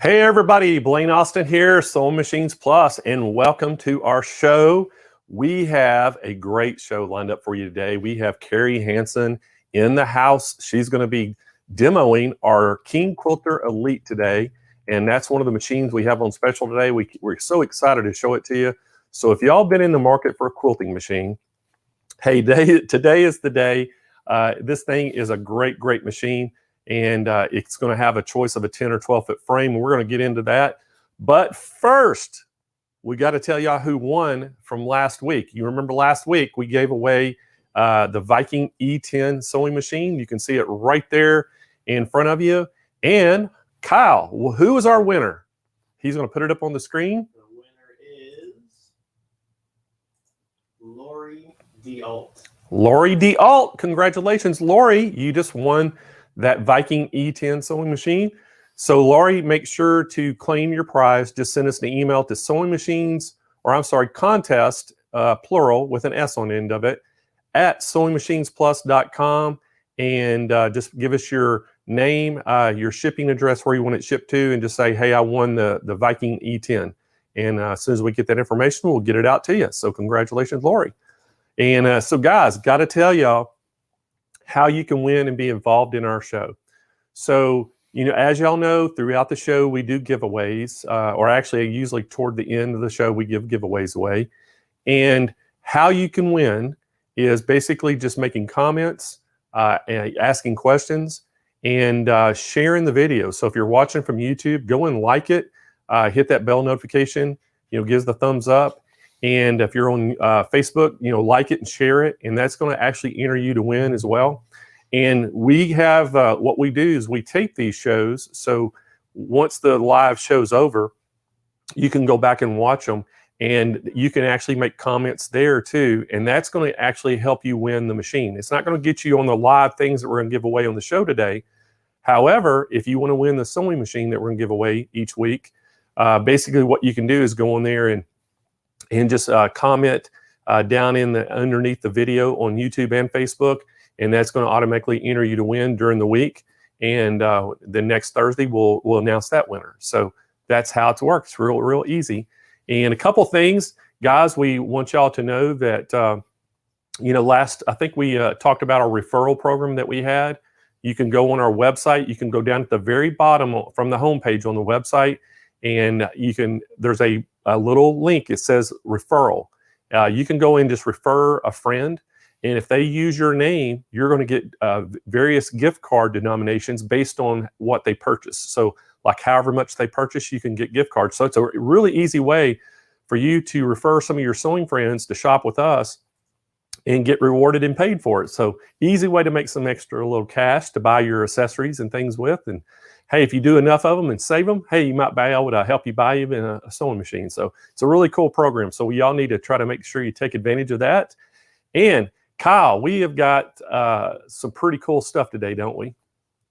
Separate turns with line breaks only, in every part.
Hey everybody, Blaine Austin here, Sewing Machines Plus, and welcome to our show. We have a great show lined up for you today. We have Carrie Hanson in the house. She's going to be demoing our King Quilter Elite today, and that's one of the machines we have on special today. We're so excited to show it to you. So if y'all been in the market for a quilting machine, hey, today is the day. This thing is a great machine. And it's going to have a choice of a 10 or 12 foot frame, and we're going to get into that. But first, we got to tell y'all who won from last week. You remember last week we gave away the Viking E10 sewing machine. You can see it right there in front of you. And Kyle, who is our winner? He's going to put it up on the screen.
The winner is Lori DeAlt.
Lori DeAlt. Congratulations, Lori. You just won that Viking E10 sewing machine. So Lori, make sure to claim your prize. Just send us an email to contest, plural with an S on the end of it, at SewingMachinesPlus.com, and just give us your name, your shipping address, where you want it shipped to, and just say, hey, I won the Viking E10. And as soon as we get that information, we'll get it out to you. So congratulations, Lori. And so guys, got to tell y'all how you can win and be involved in our show. So, you know, as y'all know, throughout the show, we do giveaways, or actually usually toward the end of the show, we give giveaways away. And how you can win is basically just making comments, and asking questions, and sharing the video. So if you're watching from YouTube, go and like it, hit that bell notification, give us the thumbs up. And if you're on Facebook, like it and share it, and that's going to actually enter you to win as well. And we have, what we do is we tape these shows. So once the live show's over, you can go back and watch them, and you can actually make comments there too. And that's going to actually help you win the machine. It's not going to get you on the live things that we're going to give away on the show today. However, if you want to win the sewing machine that we're going to give away each week, basically what you can do is go on there and just comment down underneath the video on YouTube and Facebook, and that's going to automatically enter you to win during the week. And the next Thursday we'll announce that winner. So that's how it works. Real easy. And a couple things, guys, we want y'all to know that I think we talked about our referral program that we had. You can go on our website. You can go down at the very bottom from the homepage on the website, and there's a little link. It says referral. You can go and just refer a friend, and if they use your name, you're going to get various gift card denominations based on what they purchase. So like however much they purchase, you can get gift cards. So it's a really easy way for you to refer some of your sewing friends to shop with us and get rewarded and paid for it. So easy way to make some extra little cash to buy your accessories and things with. And hey, if you do enough of them and save them, hey, you might be able to help you buy even a sewing machine. So it's a really cool program. So y'all need to try to make sure you take advantage of that. And Kyle, we have got some pretty cool stuff today, don't we?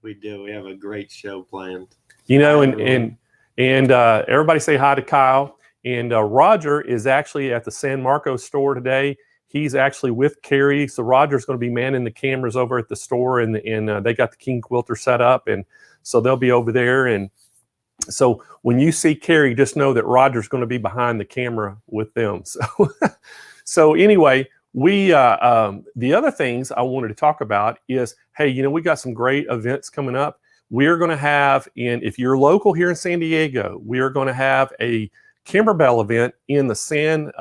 We do. We have a great show planned.
And everybody say hi to Kyle. And Roger is actually at the San Marcos store today. He's actually with Carrie. So Roger's going to be manning the cameras over at the store, and they got the King Quilter set up, and so they'll be over there. And so when you see Carrie, just know that Roger's going to be behind the camera with them. So anyway, the other things I wanted to talk about is, hey, we got some great events coming up. We're going to have, if you're local here in San Diego, we are going to have a Kimberbell event in the San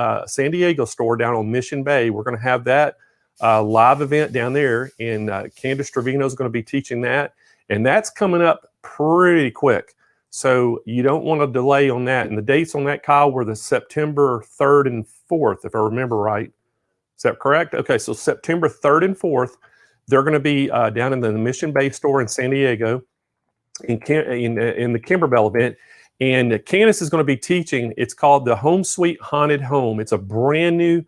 Diego store down on Mission Bay. We're going to have that live event down there, and Candace Trevino is going to be teaching that, and that's coming up pretty quick. So you don't want to delay on that. And the dates on that, Kyle, were the September 3rd and 4th, if I remember right. Is that correct? Okay, so September 3rd and 4th, they're going to be down in the Mission Bay store in San Diego in the Kimberbell event. And Candace is going to be teaching. It's called the Home Sweet Haunted Home. It's a brand new,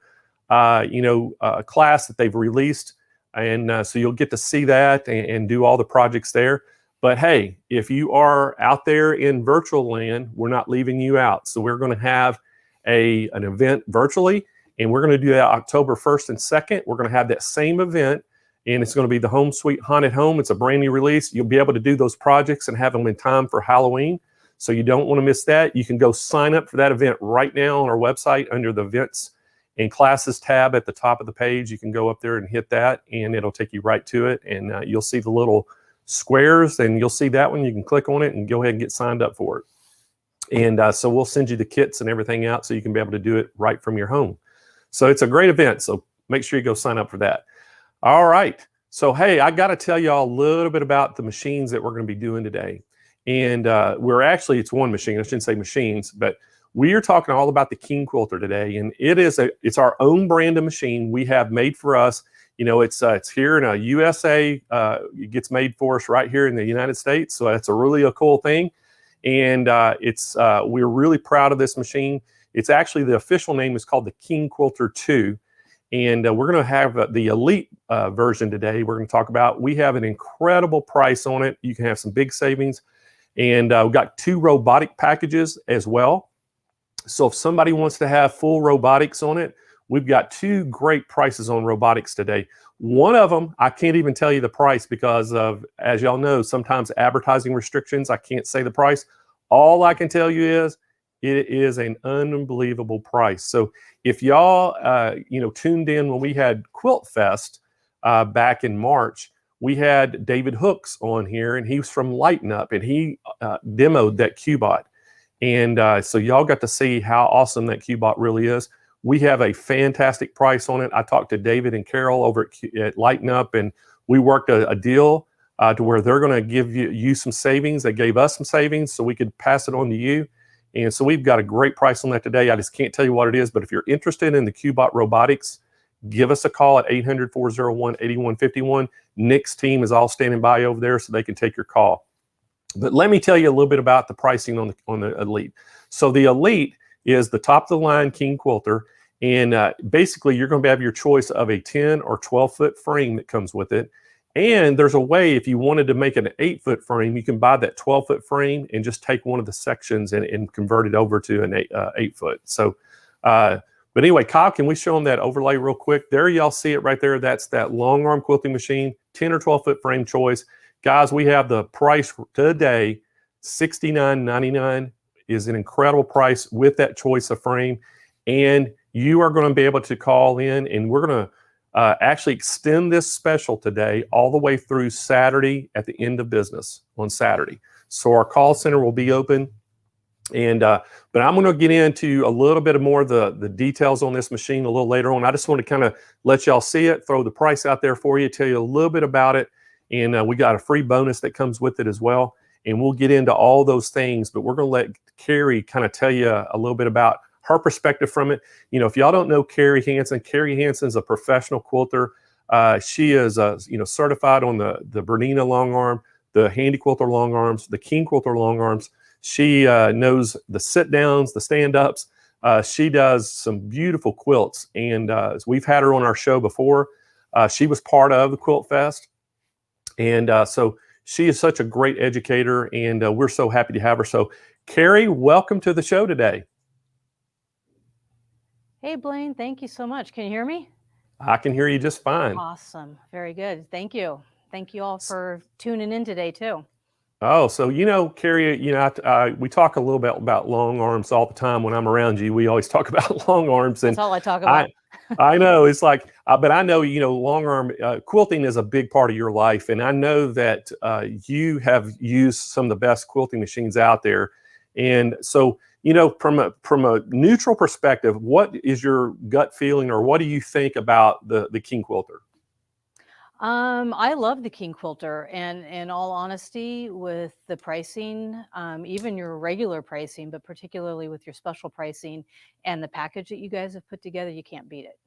class that they've released. And so you'll get to see that and do all the projects there. But hey, if you are out there in virtual land, we're not leaving you out. So we're going to have an event virtually, and we're going to do that October 1st and 2nd. We're going to have that same event, and it's going to be the Home Sweet Haunted Home. It's a brand new release. You'll be able to do those projects and have them in time for Halloween. So you don't want to miss that. You can go sign up for that event right now on our website under the events and classes tab at the top of the page. You can go up there and hit that, and it'll take you right to it. And you'll see the little squares, and you'll see that one. You can click on it and go ahead and get signed up for it. And so we'll send you the kits and everything out so you can be able to do it right from your home. So it's a great event. So make sure you go sign up for that. All right. So, hey, I got to tell y'all a little bit about the machines that we're going to be doing today. And it's one machine. I shouldn't say machines, but we are talking all about the King Quilter today. And it's our own brand of machine we have made for us. You know, it's here in a USA. It gets made for us right here in the United States. So that's a cool thing. And we're really proud of this machine. It's actually, the official name is called the King Quilter 2. And we're going to have the Elite version today. We're going to talk about, we have an incredible price on it. You can have some big savings. And we've got 2 robotic packages as well. So if somebody wants to have full robotics on it, we've got 2 great prices on robotics today. One of them, I can't even tell you the price because of, as y'all know, sometimes advertising restrictions, I can't say the price. All I can tell you is it is an unbelievable price. So if y'all, tuned in when we had Quilt Fest back in March, we had David Hooks on here, and he was from Lighten Up, and he demoed that Cubot. And so y'all got to see how awesome that Cubot really is. We have a fantastic price on it. I talked to David and Carol over at Lighten Up, and we worked a deal to where they're going to give you some savings. They gave us some savings so we could pass it on to you. And so we've got a great price on that today. I just can't tell you what it is, but if you're interested in the Cubot Robotics, give us a call at 800-401-8151. Nick's team is all standing by over there so they can take your call. But let me tell you a little bit about the pricing on the Elite. So the Elite is the top of the line King Quilter, and basically you're going to have your choice of a 10 or 12 foot frame that comes with it. And there's a way, if you wanted to make an 8 foot frame, you can buy that 12 foot frame and just take one of the sections and convert it over to an 8 foot. So, but anyway, Kyle, can we show them that overlay real quick? There, y'all see it right there. That's that long arm quilting machine, 10 or 12 foot frame choice. Guys, we have the price today, $69.99 is an incredible price with that choice of frame. And you are going to be able to call in, and we're going to actually extend this special today all the way through Saturday at the end of business on Saturday. So our call center will be open. And but I'm going to get into a little bit more of the details on this machine a little later on. I just want to kind of let y'all see it, throw the price out there for you, tell you a little bit about it. And we got a free bonus that comes with it as well. And we'll get into all those things, but we're going to let Carrie kind of tell you a little bit about her perspective from it. You know, if y'all don't know Carrie Hanson is a professional quilter. She is, certified on the Bernina long arm, the Handy Quilter long arms, the King Quilter long arms. She knows the sit downs, the stand ups. She does some beautiful quilts, and we've had her on our show before. She was part of the Quilt Fest, and so she is such a great educator, and we're so happy to have her. So, Carrie, welcome to the show today.
Hey, Blaine, thank you so much. Can you hear me?
I can hear you just fine.
Awesome. Very good. Thank you. Thank you all for tuning in today, too.
Oh, so, Carrie, we talk a little bit about long arms all the time when I'm around you. We always talk about long arms. And
that's all I talk about.
I know it's like, but I know, long arm quilting is a big part of your life. And I know that you have used some of the best quilting machines out there. And so, from a neutral perspective, what is your gut feeling, or what do you think about the King Quilter?
I love the King Quilter, and in all honesty, with the pricing, even your regular pricing, but particularly with your special pricing and the package that you guys have put together, you can't beat it.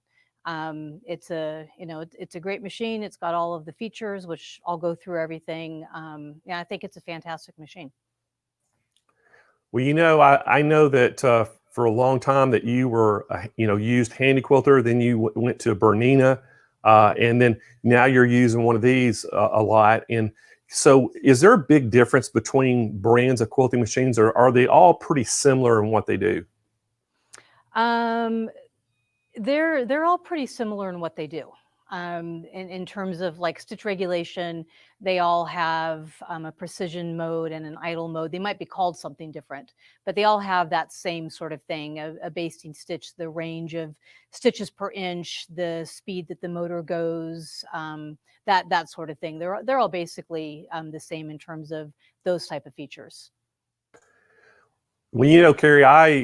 It's a great machine. It's got all of the features, which I'll go through everything. I think it's a fantastic machine.
Well, I know that for a long time that you were, used Handy Quilter, then you went to Bernina, and then now you're using one of these a lot. And so is there a big difference between brands of quilting machines, or are they all pretty similar in what they do?
They're all pretty similar in what they do. in terms of like stitch regulation. They all have a precision mode and an idle mode. They might be called something different, but they all have that same sort of thing, a basting stitch, the range of stitches per inch, the speed that the motor goes, that sort of thing. They're all basically the same in terms of those type of features.
Well, Carrie, I,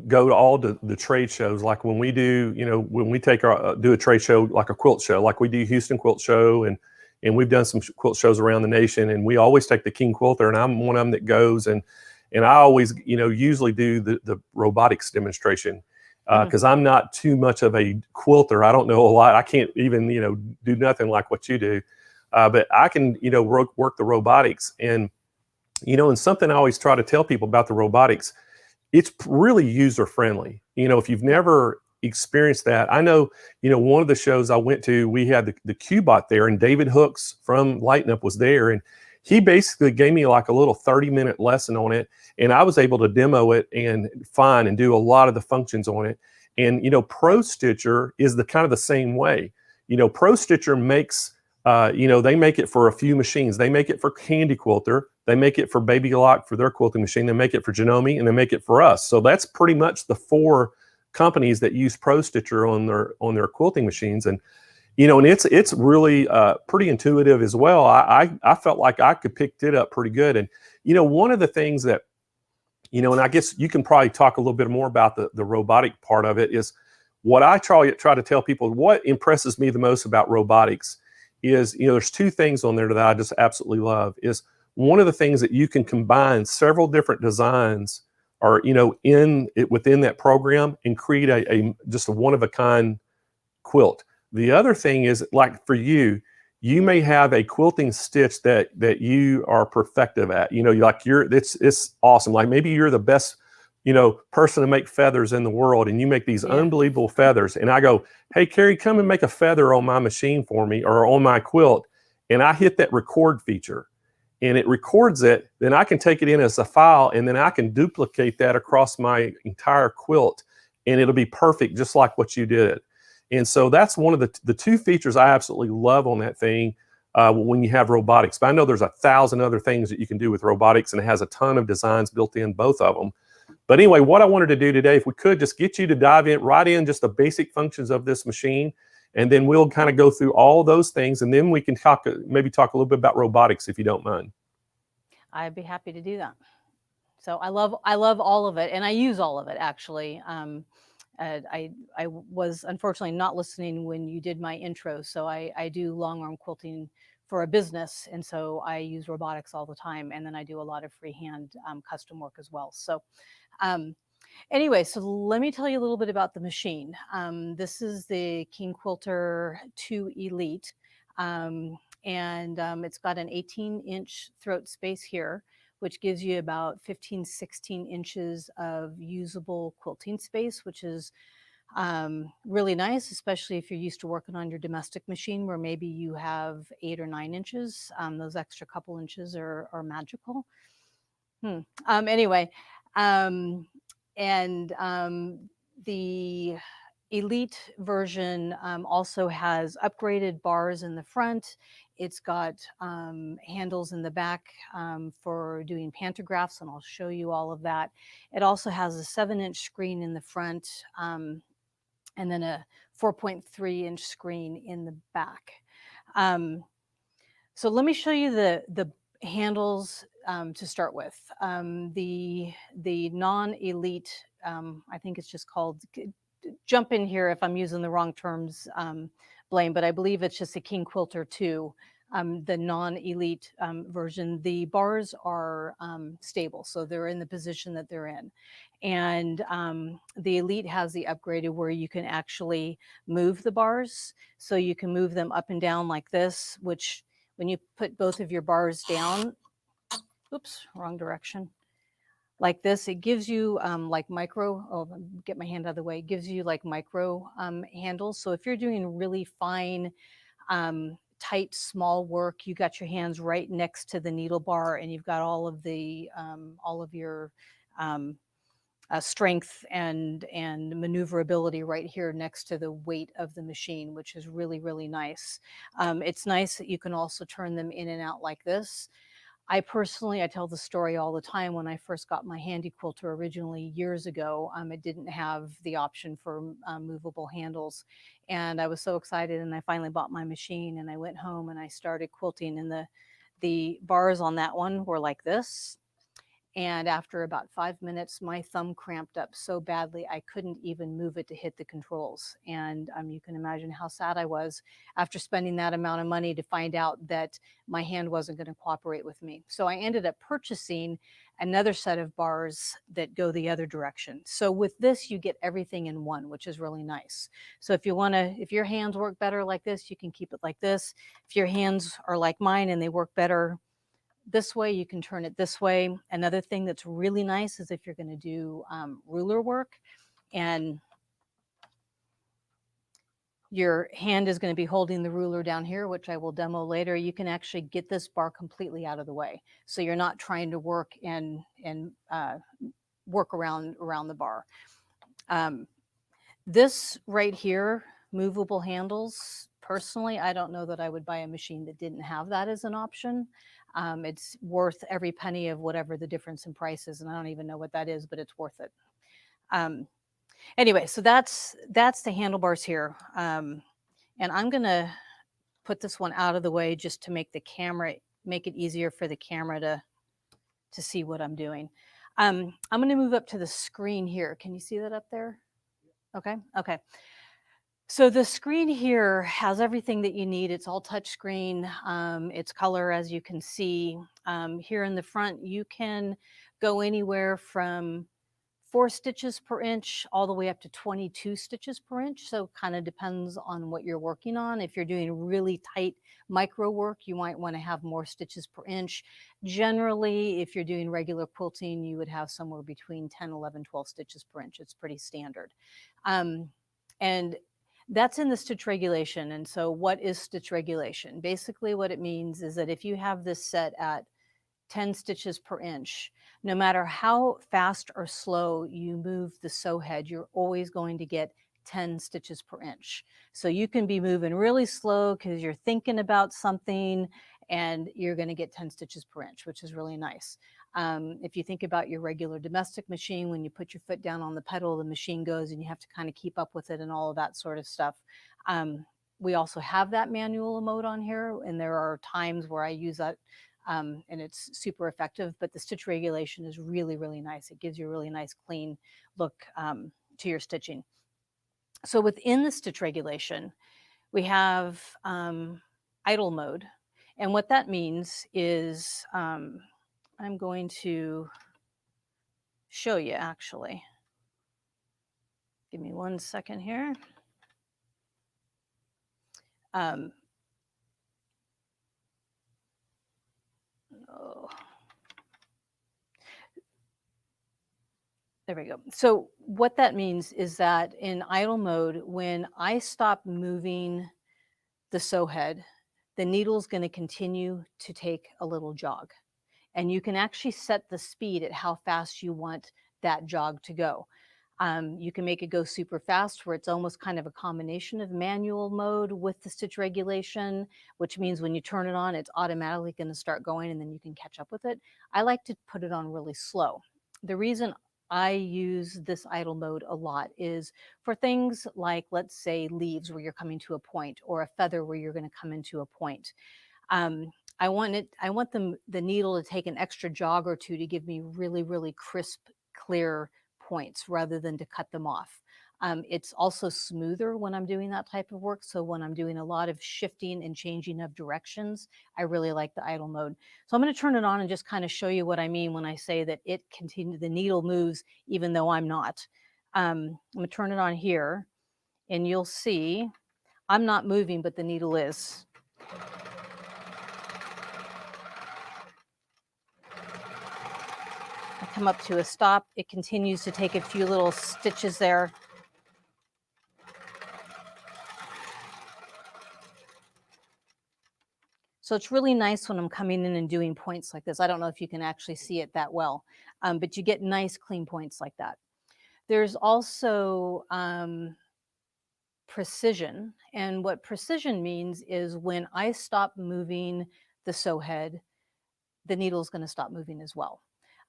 go to all the trade shows. Like when we do, when we take do a trade show, like a quilt show, like we do Houston Quilt Show, and we've done some quilt shows around the nation, and we always take the King Quilter, and I'm one of them that goes, and I always, usually do the robotics demonstration, because I'm not too much of a quilter. I don't know a lot. I can't even, do nothing like what you do, but I can, work the robotics. And something I always try to tell people about the robotics, it's really user friendly. If you've never experienced that, I know, one of the shows I went to, we had the Qbot there, and David Hooks from Lighten Up was there, and he basically gave me like a little 30-minute lesson on it, and I was able to demo it and do a lot of the functions on it. And Pro Stitcher is the kind of the same way. Pro Stitcher makes they make it for a few machines. They make it for Handy Quilter. They make it for Baby Lock for their quilting machine. They make it for Janome, and they make it for us. So that's pretty much the 4 companies that use Pro Stitcher on their quilting machines. And and it's really pretty intuitive as well. I felt like I could pick it up pretty good. And one of the things that and I guess you can probably talk a little bit more about the robotic part of it, is what I try to tell people. What impresses me the most about robotics is, there's 2 things on there that I just absolutely love. Is one of the things that you can combine several different designs, or within that program, and create just a one-of-a-kind quilt. The other thing is, like for you may have a quilting stitch that you are perfective at. It's awesome. Like maybe you're the best person to make feathers in the world, and you make these unbelievable feathers. And I go, hey, Carrie, come and make a feather on my machine for me, or on my quilt. And I hit that record feature, and it records it. Then I can take it in as a file, and then I can duplicate that across my entire quilt, and it'll be perfect, just like what you did. And so that's one of the 2 features I absolutely love on that thing when you have robotics. But I know there's 1,000 other things that you can do with robotics, and it has a ton of designs built in, both of them. But anyway, what I wanted to do today, if we could, just get you to dive in right in just the basic functions of this machine, and then we'll kind of go through all those things, and then we can maybe talk a little bit about robotics, if you don't mind.
I'd be happy to do that. So I love all of it, and I use all of it actually. I was unfortunately not listening when you did my intro, so I do long arm quilting for a business, and so I use robotics all the time, and then I do a lot of freehand custom work as well. So anyway, so let me tell you a little bit about the machine. This is the King Quilter 2 Elite, and it's got an 18-inch throat space here, which gives you about 15, 16 inches of usable quilting space, which is really nice, especially if you're used to working on your domestic machine, where maybe you have 8 or 9 inches. Those extra couple inches are magical. Anyway, the Elite version also has upgraded bars in the front. It's got handles in the back for doing pantographs, and I'll show you all of that. It also has a 7-inch screen in the front, and then a 4.3-inch screen in the back. So let me show you the handles to start with. The non-Elite, I think it's just called, jump in here if I'm using the wrong terms, Blaine, but I believe it's just a King Quilter 2, the non-Elite version. The bars are stable, so they're in the position that they're in. And the Elite has the upgraded where you can actually move the bars. So you can move them up and down like this, which when you put both of your bars down, oops, wrong direction, like this, it gives you like micro, get my hand out of the way, it gives you like micro handles. So if you're doing really fine, tight, small work, you got your hands right next to the needle bar, and you've got all of the, all of your strength and maneuverability right here next to the weight of the machine, which is really, really nice. It's nice that you can also turn them in and out like this. I tell the story all the time. When I first got my handy quilter originally years ago, it didn't have the option for movable handles. And I was so excited, and I finally bought my machine, and I went home and I started quilting, and the bars on that one were like this. And after about 5 minutes, my thumb cramped up so badly, I couldn't even move it to hit the controls. And you can imagine how sad I was after spending that amount of money to find out that my hand wasn't going to cooperate with me. So I ended up purchasing another set of bars that go the other direction. So with this, you get everything in one, which is really nice. So if your hands work better like this, you can keep it like this. If your hands are like mine and they work better this way, you can turn it this way. Another thing that's really nice is if you're going to do ruler work and your hand is going to be holding the ruler down here, which I will demo later, you can actually get this bar completely out of the way. So you're not trying to work and work around the bar. This right here, movable handles, personally, I don't know that I would buy a machine that didn't have that as an option. It's worth every penny of whatever the difference in price is, and I don't even know what that is, but it's worth it. Anyway, so that's the handlebars here. And I'm gonna put this one out of the way just to make it easier for the camera to see what I'm doing. I'm gonna move up to the screen here. Can you see that up there? Okay, okay. So the screen here has everything that you need. It's all touch screen. It's color, as you can see. Here in the front, you can go anywhere from 4 stitches per inch all the way up to 22 stitches per inch. So kind of depends on what you're working on. If you're doing really tight micro work, you might want to have more stitches per inch. Generally, if you're doing regular quilting, you would have somewhere between 10, 11, 12 stitches per inch. It's pretty standard. And that's in the stitch regulation. And so what is stitch regulation? Basically what it means is that if you have this set at 10 stitches per inch, no matter how fast or slow you move the sew head, you're always going to get 10 stitches per inch. So you can be moving really slow because you're thinking about something and you're going to get 10 stitches per inch, which is really nice. If you think about your regular domestic machine, when you put your foot down on the pedal, the machine goes and you have to kind of keep up with it and all of that sort of stuff. We also have that manual mode on here, and there are times where I use that and it's super effective, but the stitch regulation is really, really nice. It gives you a really nice clean look to your stitching. So within the stitch regulation, we have idle mode. And what that means is I'm going to show you actually. Give me 1 second here. Oh. There we go. So what that means is that in idle mode, when I stop moving the sew head, the needle's going to continue to take a little jog. And you can actually set the speed at how fast you want that jog to go. You can make it go super fast, where it's almost kind of a combination of manual mode with the stitch regulation, which means when you turn it on, it's automatically going to start going and then you can catch up with it. I like to put it on really slow. The reason I use this idle mode a lot is for things like, let's say, leaves where you're coming to a point, or a feather where you're going to come into a point. I want the needle to take an extra jog or two to give me really, really crisp, clear points rather than to cut them off. It's also smoother when I'm doing that type of work. So when I'm doing a lot of shifting and changing of directions, I really like the idle mode. So I'm going to turn it on and just kind of show you what I mean when I say that the needle moves even though I'm not. I'm going to turn it on here and you'll see I'm not moving, but the needle is. I come up to a stop. It continues to take a few little stitches there. So it's really nice when I'm coming in and doing points like this. I don't know if you can actually see it that well, but you get nice clean points like that. There's also precision. And what precision means is when I stop moving the sew head, the needle's going to stop moving as well.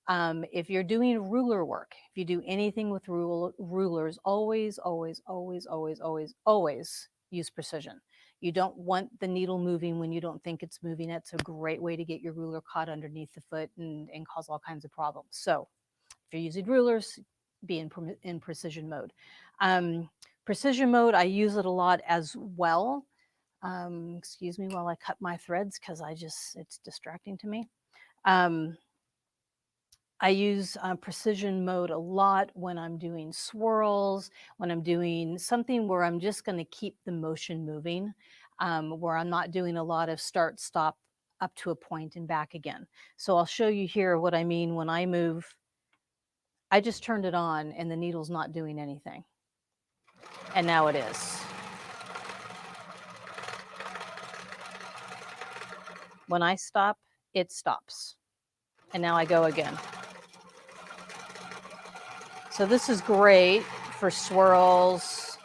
If you're doing ruler work, if you do anything with rulers, always, always, always, always, always, always use precision. You don't want the needle moving when you don't think it's moving. It's a great way to get your ruler caught underneath the foot and cause all kinds of problems. So if you're using rulers, be in precision mode. Precision mode, I use it a lot as well. Excuse me while I cut my threads because it's distracting to me. I use precision mode a lot when I'm doing swirls, when I'm doing something where I'm just going to keep the motion moving, where I'm not doing a lot of start, stop, up to a point and back again. So I'll show you here what I mean when I move. I just turned it on and the needle's not doing anything. And now it is. When I stop, it stops. And now I go again. So this is great for swirls.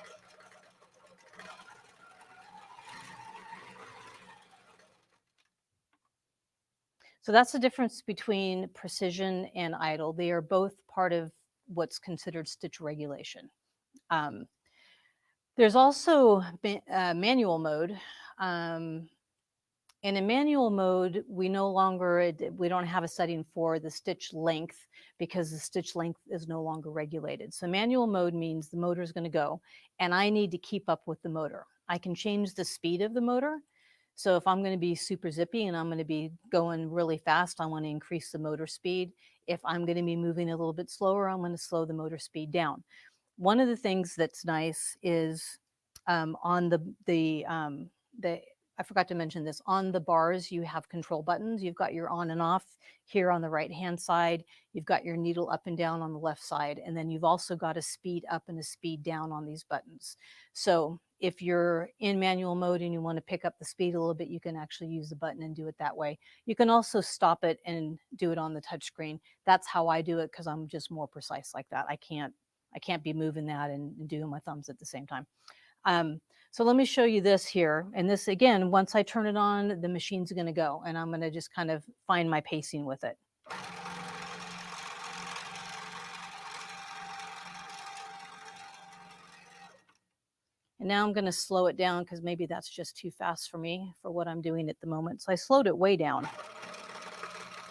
So that's the difference between precision and idle. They are both part of what's considered stitch regulation. There's also manual mode. And in manual mode, we don't have a setting for the stitch length because the stitch length is no longer regulated. So manual mode means the motor is going to go and I need to keep up with the motor. I can change the speed of the motor. So if I'm going to be super zippy and I'm going to be going really fast, I want to increase the motor speed. If I'm going to be moving a little bit slower, I'm going to slow the motor speed down. One of the things that's nice is on I forgot to mention this, on the bars, you have control buttons. You've got your on and off here on the right-hand side. You've got your needle up and down on the left side. And then you've also got a speed up and a speed down on these buttons. So if you're in manual mode and you want to pick up the speed a little bit, you can actually use the button and do it that way. You can also stop it and do it on the touch screen. That's how I do it because I'm just more precise like that. I can't be moving that and doing my thumbs at the same time. So let me show you this here. And this, again, once I turn it on, the machine's going to go. And I'm going to just kind of find my pacing with it. And now I'm going to slow it down because maybe that's just too fast for me for what I'm doing at the moment. So I slowed it way down.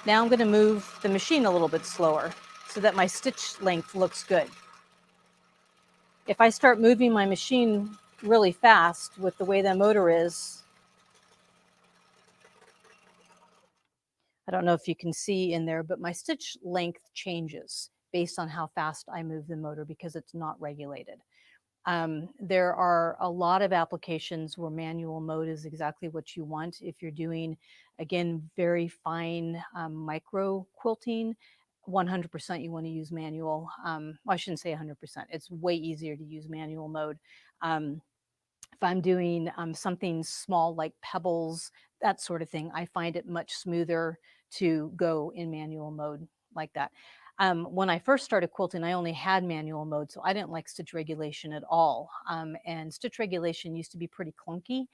Now I'm going to move the machine a little bit slower so that my stitch length looks good. If I start moving my machine really fast with the way the motor is, I don't know if you can see in there, but my stitch length changes based on how fast I move the motor because it's not regulated. There are a lot of applications where manual mode is exactly what you want. If you're doing, again, very fine micro quilting, 100% you want to use manual. Well, I shouldn't say 100%. It's way easier to use manual mode. If I'm doing something small like pebbles, that sort of thing, I find it much smoother to go in manual mode like that. When I first started quilting, I only had manual mode, so I didn't like stitch regulation at all. And stitch regulation used to be pretty clunky,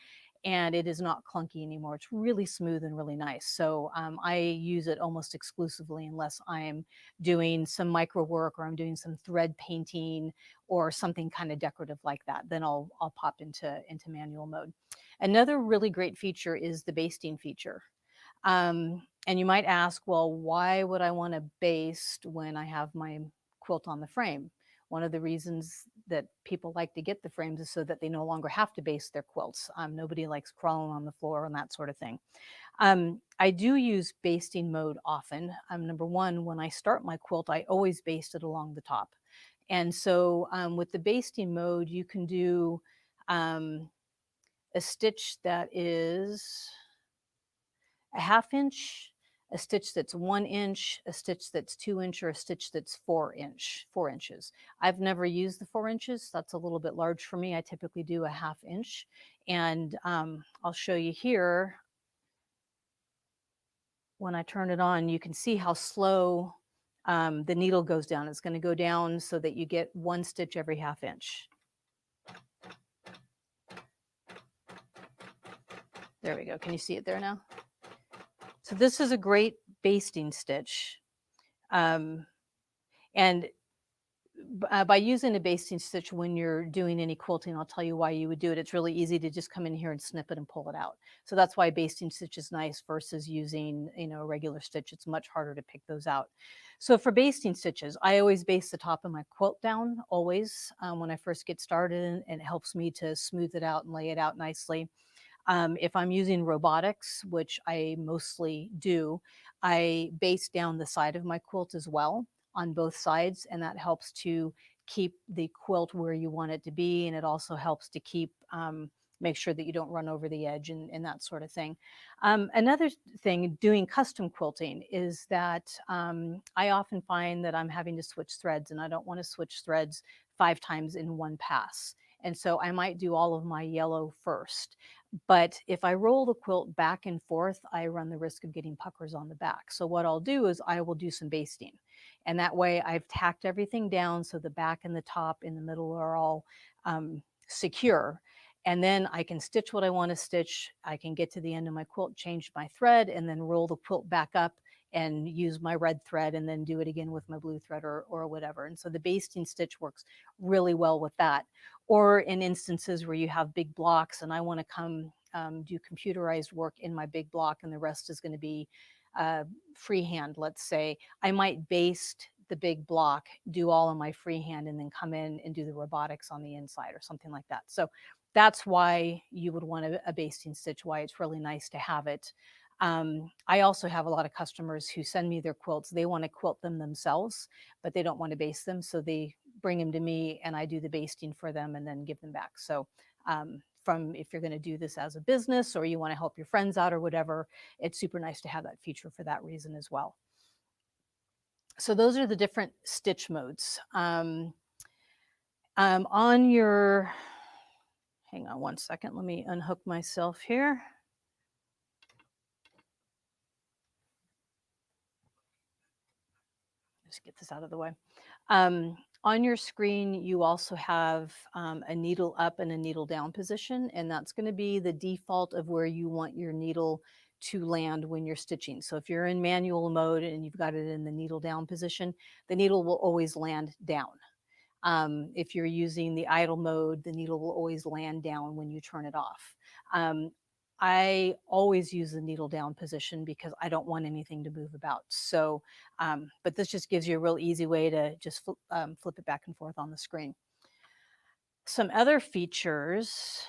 and it is not clunky anymore. It's really smooth and really nice. So I use it almost exclusively unless I'm doing some micro work or I'm doing some thread painting or something kind of decorative like that. Then I'll pop into manual mode. Another really great feature is the basting feature. And you might ask, well, why would I want to baste when I have my quilt on the frame? One of the reasons that people like to get the frames is so that they no longer have to baste their quilts. Nobody likes crawling on the floor and that sort of thing. I do use basting mode often. Number one, when I start my quilt, I always baste it along the top. And so with the basting mode, you can do a stitch that is a 1/2 inch, a stitch that's 1 inch, a stitch that's 2 inch, or a stitch that's 4 inches. I've never used the 4 inches. That's a little bit large for me. I typically do a 1/2 inch. And I'll show you here. When I turn it on, you can see how slow the needle goes down. It's going to go down so that you get 1 stitch every 1/2 inch. There we go. Can you see it there now? So this is a great basting stitch. And by using a basting stitch when you're doing any quilting, I'll tell you why you would do it. It's really easy to just come in here and snip it and pull it out. So that's why a basting stitch is nice versus using, a regular stitch. It's much harder to pick those out. So for basting stitches, I always baste the top of my quilt down, always, when I first get started, and it helps me to smooth it out and lay it out nicely. If I'm using Robotics, which I mostly do, I baste down the side of my quilt as well on both sides, and that helps to keep the quilt where you want it to be, and it also helps to keep make sure that you don't run over the edge and that sort of thing. Another thing doing custom quilting is that I often find that I'm having to switch threads, and I don't want to switch threads 5 times in one pass. And so I might do all of my yellow first. But if I roll the quilt back and forth, I run the risk of getting puckers on the back. So what I'll do is I will do some basting. And that way I've tacked everything down so the back and the top in the middle are all secure. And then I can stitch what I want to stitch. I can get to the end of my quilt, change my thread, and then roll the quilt back up and use my red thread and then do it again with my blue thread or whatever. And so the basting stitch works really well with that. Or in instances where you have big blocks and I want to come do computerized work in my big block and the rest is going to be freehand, let's say, I might baste the big block, do all of my freehand, and then come in and do the robotics on the inside or something like that. So that's why you would want a basting stitch, why it's really nice to have it. I also have a lot of customers who send me their quilts. They want to quilt them themselves, but they don't want to baste them. So they bring them to me and I do the basting for them and then give them back. So if you're going to do this as a business or you want to help your friends out or whatever, it's super nice to have that feature for that reason as well. So those are the different stitch modes. On your, hang on one second, let me unhook myself here. Just get this out of the way. On your screen, you also have a needle up and a needle down position, and that's going to be the default of where you want your needle to land when you're stitching. So if you're in manual mode and you've got it in the needle down position, the needle will always land down. If you're using the idle mode, the needle will always land down when you turn it off. I always use the needle down position because I don't want anything to move about. So, but this just gives you a real easy way to just flip it back and forth on the screen. Some other features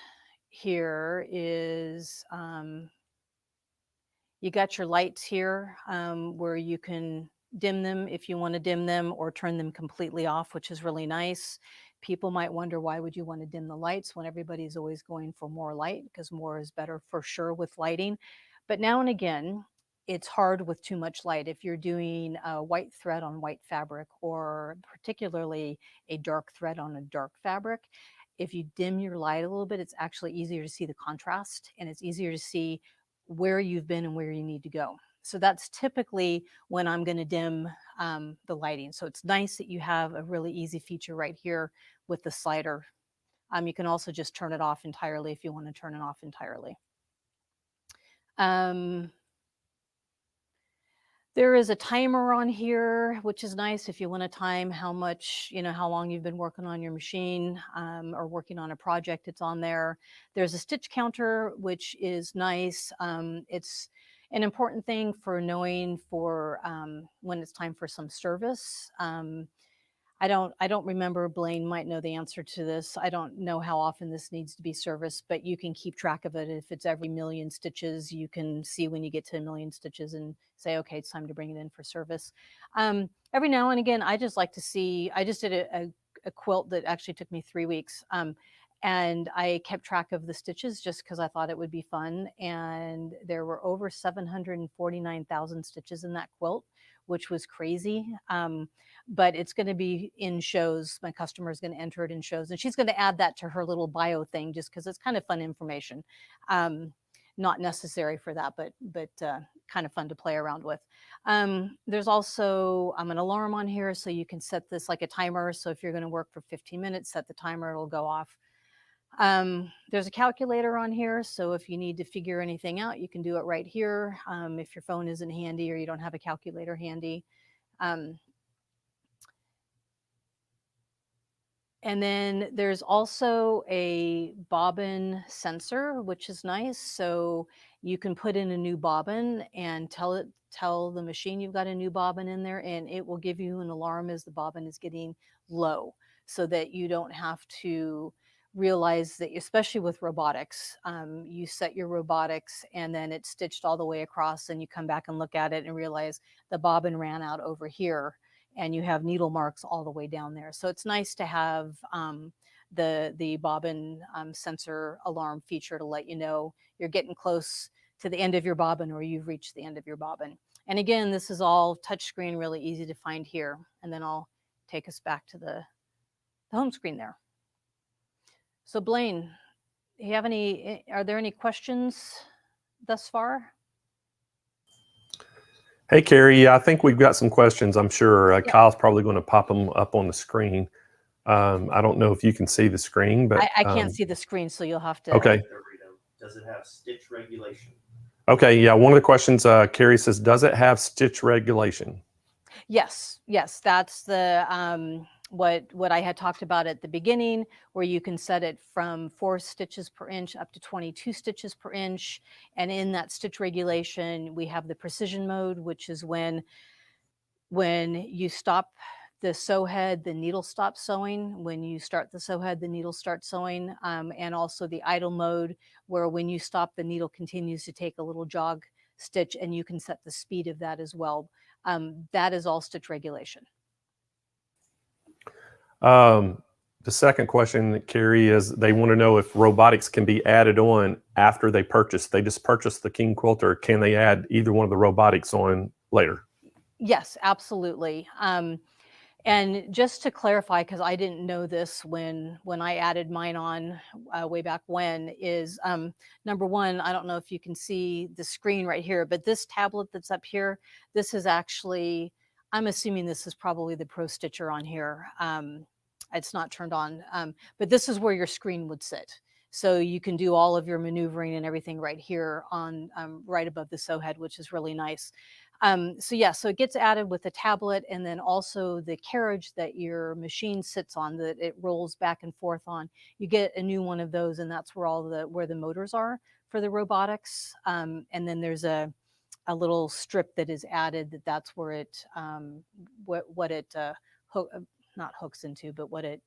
here is you got your lights here where you can dim them if you want to dim them or turn them completely off, which is really nice. People might wonder, why would you want to dim the lights when everybody's always going for more light? Because more is better for sure with lighting. But now and again, it's hard with too much light. If you're doing a white thread on white fabric or particularly a dark thread on a dark fabric, if you dim your light a little bit, it's actually easier to see the contrast and it's easier to see where you've been and where you need to go. So that's typically when I'm going to dim the lighting. So it's nice that you have a really easy feature right here with the slider. You can also just turn it off entirely if you want to turn it off entirely. There is a timer on here, which is nice if you want to time how much, how long you've been working on your machine or working on a project. It's on there. There's a stitch counter, which is nice. It's an important thing for knowing for when it's time for some service. I don't remember, Blaine might know the answer to this. I don't know how often this needs to be serviced, but you can keep track of it. If it's every million stitches, you can see when you get to a million stitches and say, okay, it's time to bring it in for service. Every now and again, I just like to see, I just did a quilt that actually took me 3 weeks. And I kept track of the stitches just because I thought it would be fun. And there were over 749,000 stitches in that quilt, which was crazy. But it's going to be in shows. My customer is going to enter it in shows, and she's going to add that to her little bio thing just because it's kind of fun information. not necessary for that, but kind of fun to play around with. There's also an alarm on here, so you can set this like a timer. So if you're going to work for 15 minutes, set the timer, it'll go off. There's a calculator on here, so if you need to figure anything out, you can do it right here. If your phone isn't handy or you don't have a calculator handy. And then there's also a bobbin sensor, which is nice. So you can put in a new bobbin and tell the machine you've got a new bobbin in there, and it will give you an alarm as the bobbin is getting low, so that you don't have to realize that, especially with robotics, you set your robotics and then it's stitched all the way across, and you come back and look at it and realize the bobbin ran out over here, and you have needle marks all the way down there. So it's nice to have the bobbin sensor alarm feature to let you know you're getting close to the end of your bobbin or you've reached the end of your bobbin. And again, this is all touchscreen, really easy to find here. And then I'll take us back to the home screen there. So Blaine, are there any questions thus far?
Hey, Carrie, I think we've got some questions, I'm sure. Yeah. Kyle's probably going to pop them up on the screen. I don't know if you can see the screen, but
I can't see the screen, so you'll have to.
Okay.
Does it have stitch regulation?
Okay, yeah. One of the questions, Carrie says, does it have stitch regulation?
Yes, that's the what I had talked about at the beginning, where you can set it from 4 stitches per inch up to 22 stitches per inch. And in that stitch regulation, we have the precision mode, which is when you stop the sew head, the needle stops sewing. When you start the sew head, the needle starts sewing. And also the idle mode, where when you stop, the needle continues to take a little jog stitch, and you can set the speed of that as well. That is all stitch regulation.
The second question, Carrie, is they want to know if robotics can be added on after they purchase. They just purchased the King Quilter. Can they add either one of the robotics on later?
Yes, absolutely. And just to clarify, because I didn't know this when I added mine on way back when, is number one, I don't know if you can see the screen right here, but this tablet that's up here, this is actually, I'm assuming this is probably the Pro Stitcher on here. It's not turned on, but this is where your screen would sit. So you can do all of your maneuvering and everything right here on right above the sew head, which is really nice. So yeah, so it gets added with the tablet, and then also the carriage that your machine sits on, that it rolls back and forth on. You get a new one of those, and that's where where the motors are for the robotics. And then there's a little strip that is added that's where it what it not hooks into, but what it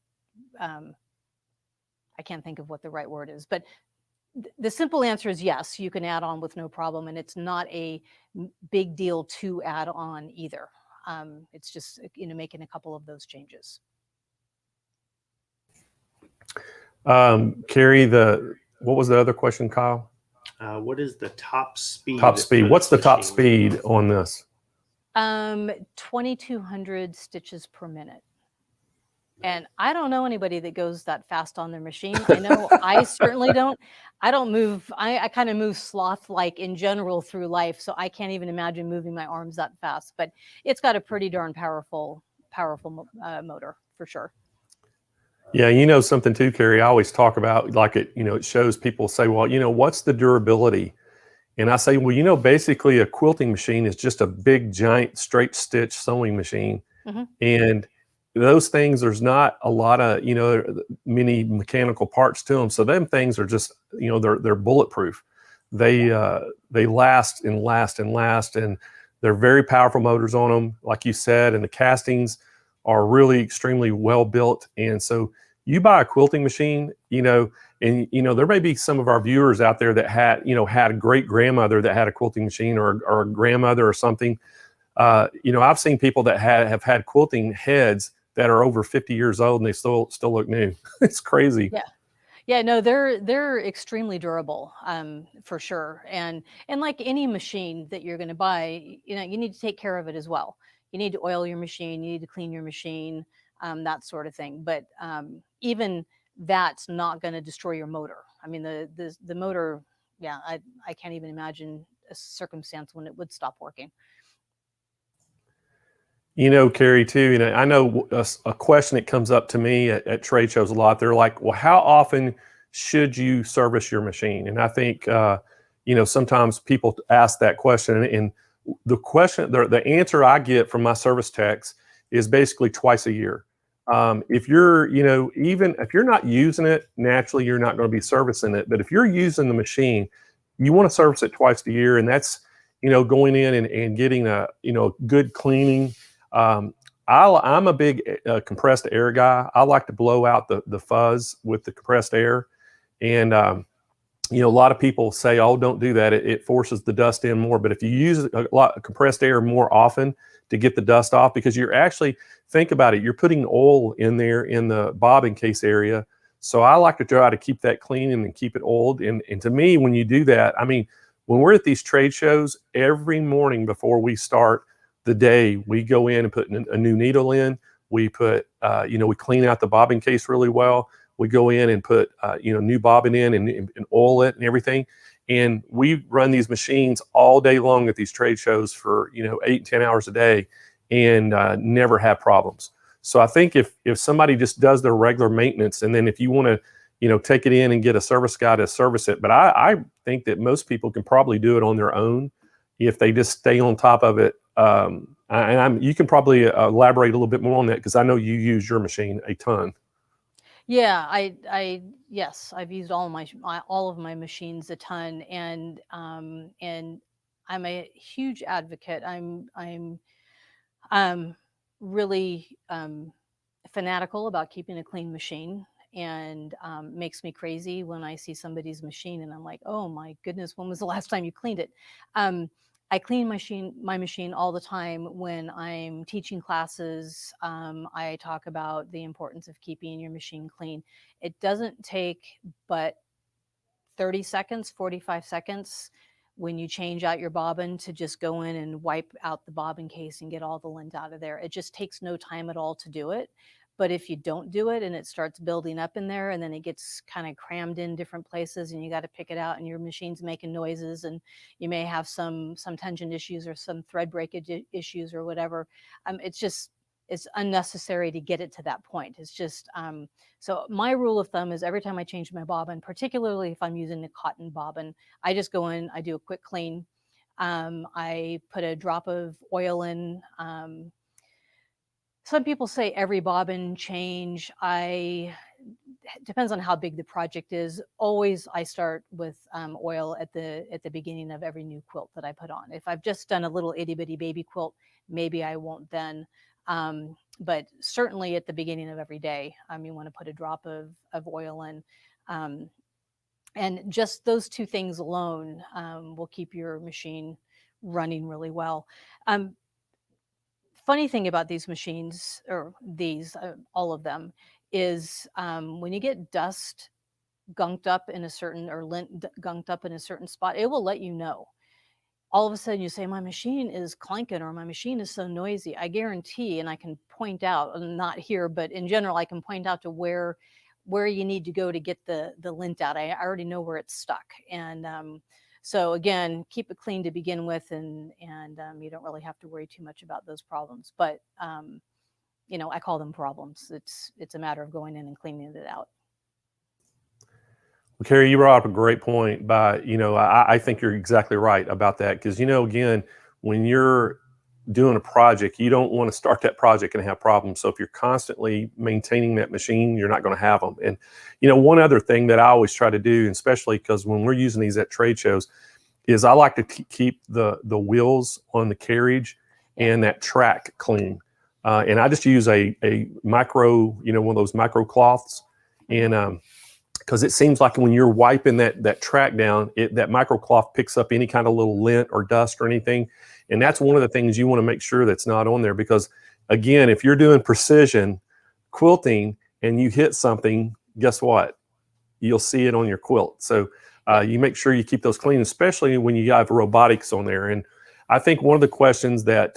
I can't think of what the right word is, but the simple answer is yes, you can add on with no problem, and it's not a big deal to add on either. It's just making a couple of those changes.
Carrie, what was the other question, Kyle?
What is the top speed?
Top speed. What's the top speed on this?
2,200 stitches per minute. And I don't know anybody that goes that fast on their machine. I know I certainly don't. I don't move. I kind of move sloth-like in general through life, so I can't even imagine moving my arms that fast. But it's got a pretty darn powerful motor for sure.
Yeah, something too, Carrie. I always talk about it shows people say, well, what's the durability? And I say, well, basically a quilting machine is just a big, giant, straight stitch sewing machine, and those things, there's not a lot of, many mechanical parts to them. So them things are just, they're bulletproof. They last and last and last, and they're very powerful motors on them, like you said, and the castings are really extremely well built. And so you buy a quilting machine, and there may be some of our viewers out there that had a great grandmother that had a quilting machine, or a grandmother or something. I've seen people that have had quilting heads that are over 50 years old, and they still look new. It's crazy.
Yeah, no, they're extremely durable, for sure. And like any machine that you're going to buy, you need to take care of it as well. You need to oil your machine, you need to clean your machine, that sort of thing. But even that's not going to destroy your motor. I mean, the motor, yeah, I can't even imagine a circumstance when it would stop working.
You know, Carrie, too, I know a question that comes up to me at trade shows a lot. They're like, well, how often should you service your machine? And I think, sometimes people ask that question, and the question, the answer I get from my service techs is basically twice a year. If you're, even if you're not using it, naturally, you're not going to be servicing it. But if you're using the machine, you want to service it twice a year. And that's, going in and getting a, good cleaning. I'm a big compressed air guy. I like to blow out the fuzz with the compressed air. And, a lot of people say, oh, don't do that. It forces the dust in more. But if you use a lot of compressed air more often to get the dust off, because you're actually, think about it, you're putting oil in there in the bobbin case area. So I like to try to keep that clean and keep it oiled. And to me, when you do that, I mean, when we're at these trade shows, every morning before we start the day, we go in and put a new needle in. We put, we clean out the bobbin case really well. We go in and put, new bobbin in and oil it and everything. And we run these machines all day long at these trade shows for, 8, 10 hours a day and never have problems. So I think if somebody just does their regular maintenance, and then if you want to, take it in and get a service guy to service it, but I think that most people can probably do it on their own if they just stay on top of it. You can probably elaborate a little bit more on that, because I know you use your machine a ton.
Yeah, yes, I've used all of my machines a ton, and I'm a huge advocate. I'm really fanatical about keeping a clean machine, and makes me crazy when I see somebody's machine and I'm like, oh my goodness, when was the last time you cleaned it? I clean my machine all the time when I'm teaching classes. I talk about the importance of keeping your machine clean. It doesn't take but 30 seconds, 45 seconds when you change out your bobbin to just go in and wipe out the bobbin case and get all the lint out of there. It just takes no time at all to do it. But if you don't do it and it starts building up in there, and then it gets kind of crammed in different places, and you got to pick it out, and your machine's making noises, and you may have some tension issues or some thread breakage issues or whatever, it's unnecessary to get it to that point. It's just, so my rule of thumb is every time I change my bobbin, particularly if I'm using a cotton bobbin, I just go in, I do a quick clean. I put a drop of oil in. Some people say every bobbin change. Depends on how big the project is. Always I start with oil at the beginning of every new quilt that I put on. If I've just done a little itty bitty baby quilt, maybe I won't then. But certainly at the beginning of every day, you want to put a drop of oil in. And just those two things alone will keep your machine running really well. Funny thing about these machines, or all of them, is when you get dust gunked up in a certain, or lint gunked up in a certain spot, it will let you know. All of a sudden you say, my machine is clanking, or my machine is so noisy. I guarantee, and I can point out, not here, but in general, I can point out to where you need to go to get the lint out. I already know where it's stuck. And so again, keep it clean to begin with, and you don't really have to worry too much about those problems. But I call them problems. It's a matter of going in and cleaning it out.
Well, Carrie, you brought up a great point. I think you're exactly right about that, because again, when you're doing a project, you don't want to start that project and have problems. So if you're constantly maintaining that machine, you're not going to have them. And one other thing that I always try to do, especially because when we're using these at trade shows, is I like to keep the wheels on the carriage and that track clean. And I just use a micro, one of those micro cloths, and because it seems like when you're wiping that track down, that micro cloth picks up any kind of little lint or dust or anything. And that's one of the things you want to make sure that's not on there, because again, if you're doing precision quilting and you hit something, guess what? You'll see it on your quilt. So you make sure you keep those clean, especially when you have robotics on there. And I think one of the questions that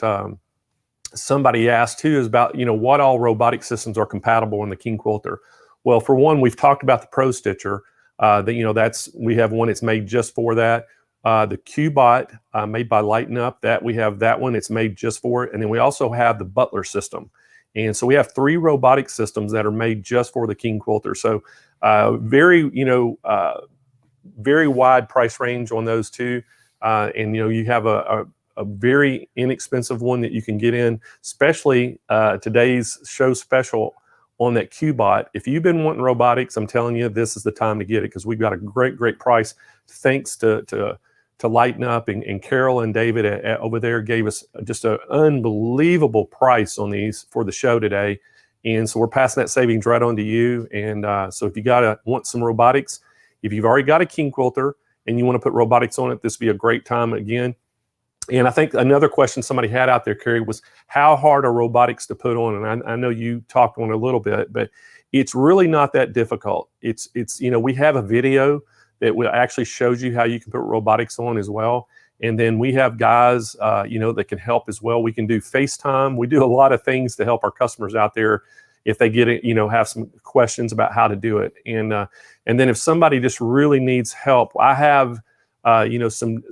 somebody asked too is about, what all robotic systems are compatible in the King Quilter. Well, for one, we've talked about the Pro Stitcher. we have one that's made just for that. The Q-Bot made by Lighten Up, that we have that one, it's made just for it. And then we also have the Butler system. And so we have 3 robotic systems that are made just for the King Quilter. So very wide price range on those two. And you have a very inexpensive one that you can get in, especially today's show special on that Q-Bot. If you've been wanting robotics, I'm telling you, this is the time to get it, because we've got a great price thanks to Lighten Up, and Carol and David over there gave us just an unbelievable price on these for the show today. And so we're passing that savings right on to you. And so if you want some robotics, if you've already got a King Quilter and you want to put robotics on it, this would be a great time again. And I think another question somebody had out there, Carrie, was how hard are robotics to put on? And I know you talked on it a little bit, but it's really not that difficult. It's we have a video that actually shows you how you can put robotics on as well. And then we have guys, that can help as well. We can do FaceTime. We do a lot of things to help our customers out there if they get it, have some questions about how to do it. And then if somebody just really needs help, I have, some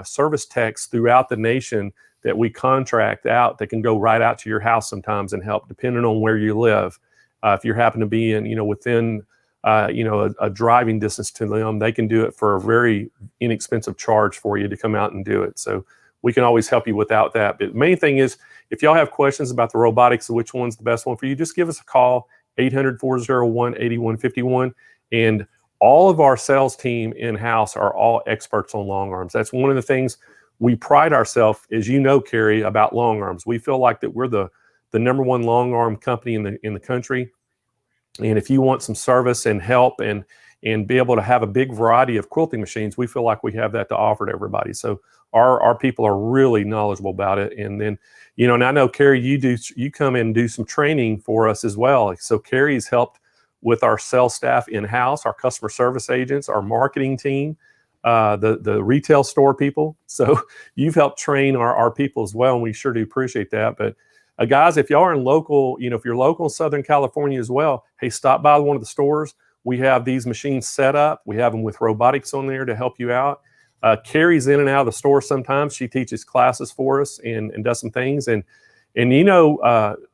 service techs throughout the nation that we contract out that can go right out to your house sometimes and help, depending on where you live. If you happen to be in, within a driving distance to them, they can do it for a very inexpensive charge for you to come out and do it. So we can always help you without that. But the main thing is, if y'all have questions about the robotics, which one's the best one for you, just give us a call, 800-401-8151. And all of our sales team in-house are all experts on long arms. That's one of the things we pride ourselves, as you know, Carrie, about long arms. We feel like that we're the number one long arm company in the country. And if you want some service and help and be able to have a big variety of quilting machines, we feel like we have that to offer to everybody. So our people are really knowledgeable about it. And then, and I know, Carrie, you come in and do some training for us as well. So Carrie's helped with our sales staff in-house, our customer service agents, our marketing team, the retail store people. So you've helped train our people as well, and we sure do appreciate that. But guys, if y'all are in local, if you're local in Southern California as well, hey, stop by one of the stores. We have these machines set up. We have them with robotics on there to help you out. Carrie's in and out of the store sometimes. She teaches classes for us and does some things. And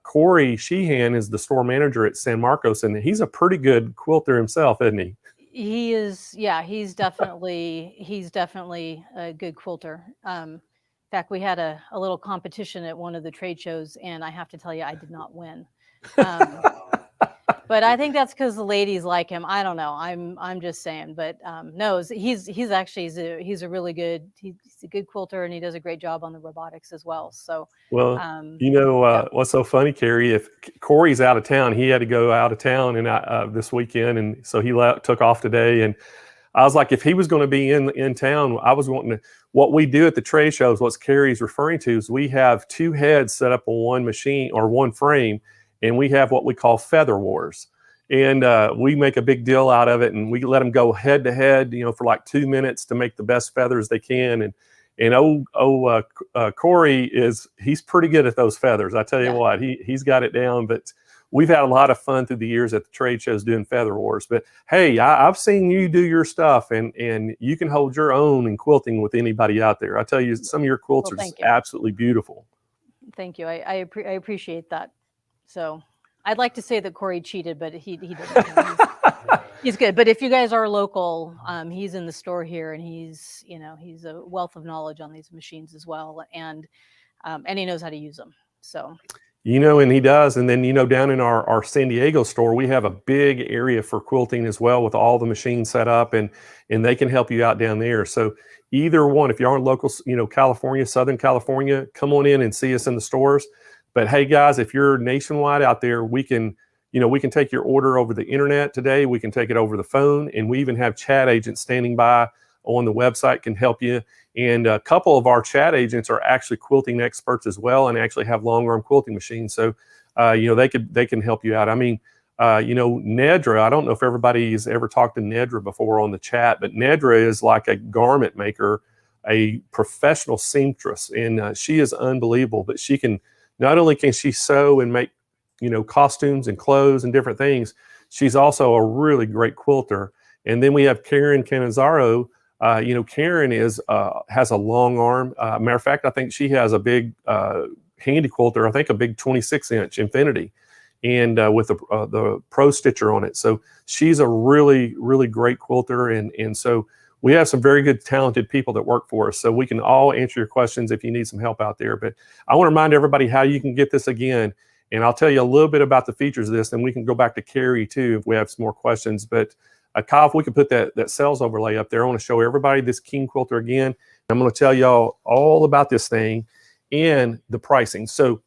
Corey Sheehan is the store manager at San Marcos, and he's a pretty good quilter himself, isn't he?
He is, yeah. He's definitely a good quilter. In fact, we had a little competition at one of the trade shows, and I have to tell you, I did not win. But I think that's because the ladies like him. I don't know. I'm just saying. But no, he's a really good. He's a good quilter, and he does a great job on the robotics as well. So
well, what's so funny, Carrie? If Corey's out of town, he had to go out of town and this weekend, and so he took off today. And I was like, if he was going to be in town, I was wanting to. What we do at the trade shows, what Carrie's referring to, is we have 2 heads set up on one machine or one frame. And we have what we call feather wars, and we make a big deal out of it, and we let them go head to head, for like 2 minutes to make the best feathers they can. And Corey he's pretty good at those feathers. I tell you what, he's got it down. But we've had a lot of fun through the years at the trade shows doing feather wars. But hey, I've seen you do your stuff, and you can hold your own in quilting with anybody out there. I tell you, some of your quilts are just absolutely beautiful.
Thank you. I appreciate that. So I'd like to say that Corey cheated, but he didn't. He's good. But if you guys are local, he's in the store here, and he's a wealth of knowledge on these machines as well, and he knows how to use them. So
and he does. And then down in our San Diego store, we have a big area for quilting as well, with all the machines set up, and they can help you out down there. So either one, if you are in local, California, Southern California, come on in and see us in the stores. But hey, guys, if you're nationwide out there, we can take your order over the internet today. We can take it over the phone, and we even have chat agents standing by on the website can help you. And a couple of our chat agents are actually quilting experts as well, and actually have long arm quilting machines. So, they can help you out. I mean, Nedra, I don't know if everybody's ever talked to Nedra before on the chat, but Nedra is like a garment maker, a professional seamstress, and she is unbelievable. But not only can she sew and make, costumes and clothes and different things, she's also a really great quilter. And then we have Karen Canizaro. You know, Karen is has a long arm. Matter of fact, I think she has a big handy quilter. I think a big 26-inch Infinity, and with the Pro Stitcher on it. So she's a really, really great quilter, and so we have some very good, talented people that work for us. So we can all answer your questions if you need some help out there. But I want to remind everybody how you can get this again. And I'll tell you a little bit about the features of this, and we can go back to Carrie too if we have some more questions. But Kyle, if we could put that sales overlay up there, I want to show everybody this King Quilter again. I'm going to tell y'all all about this thing and the pricing. So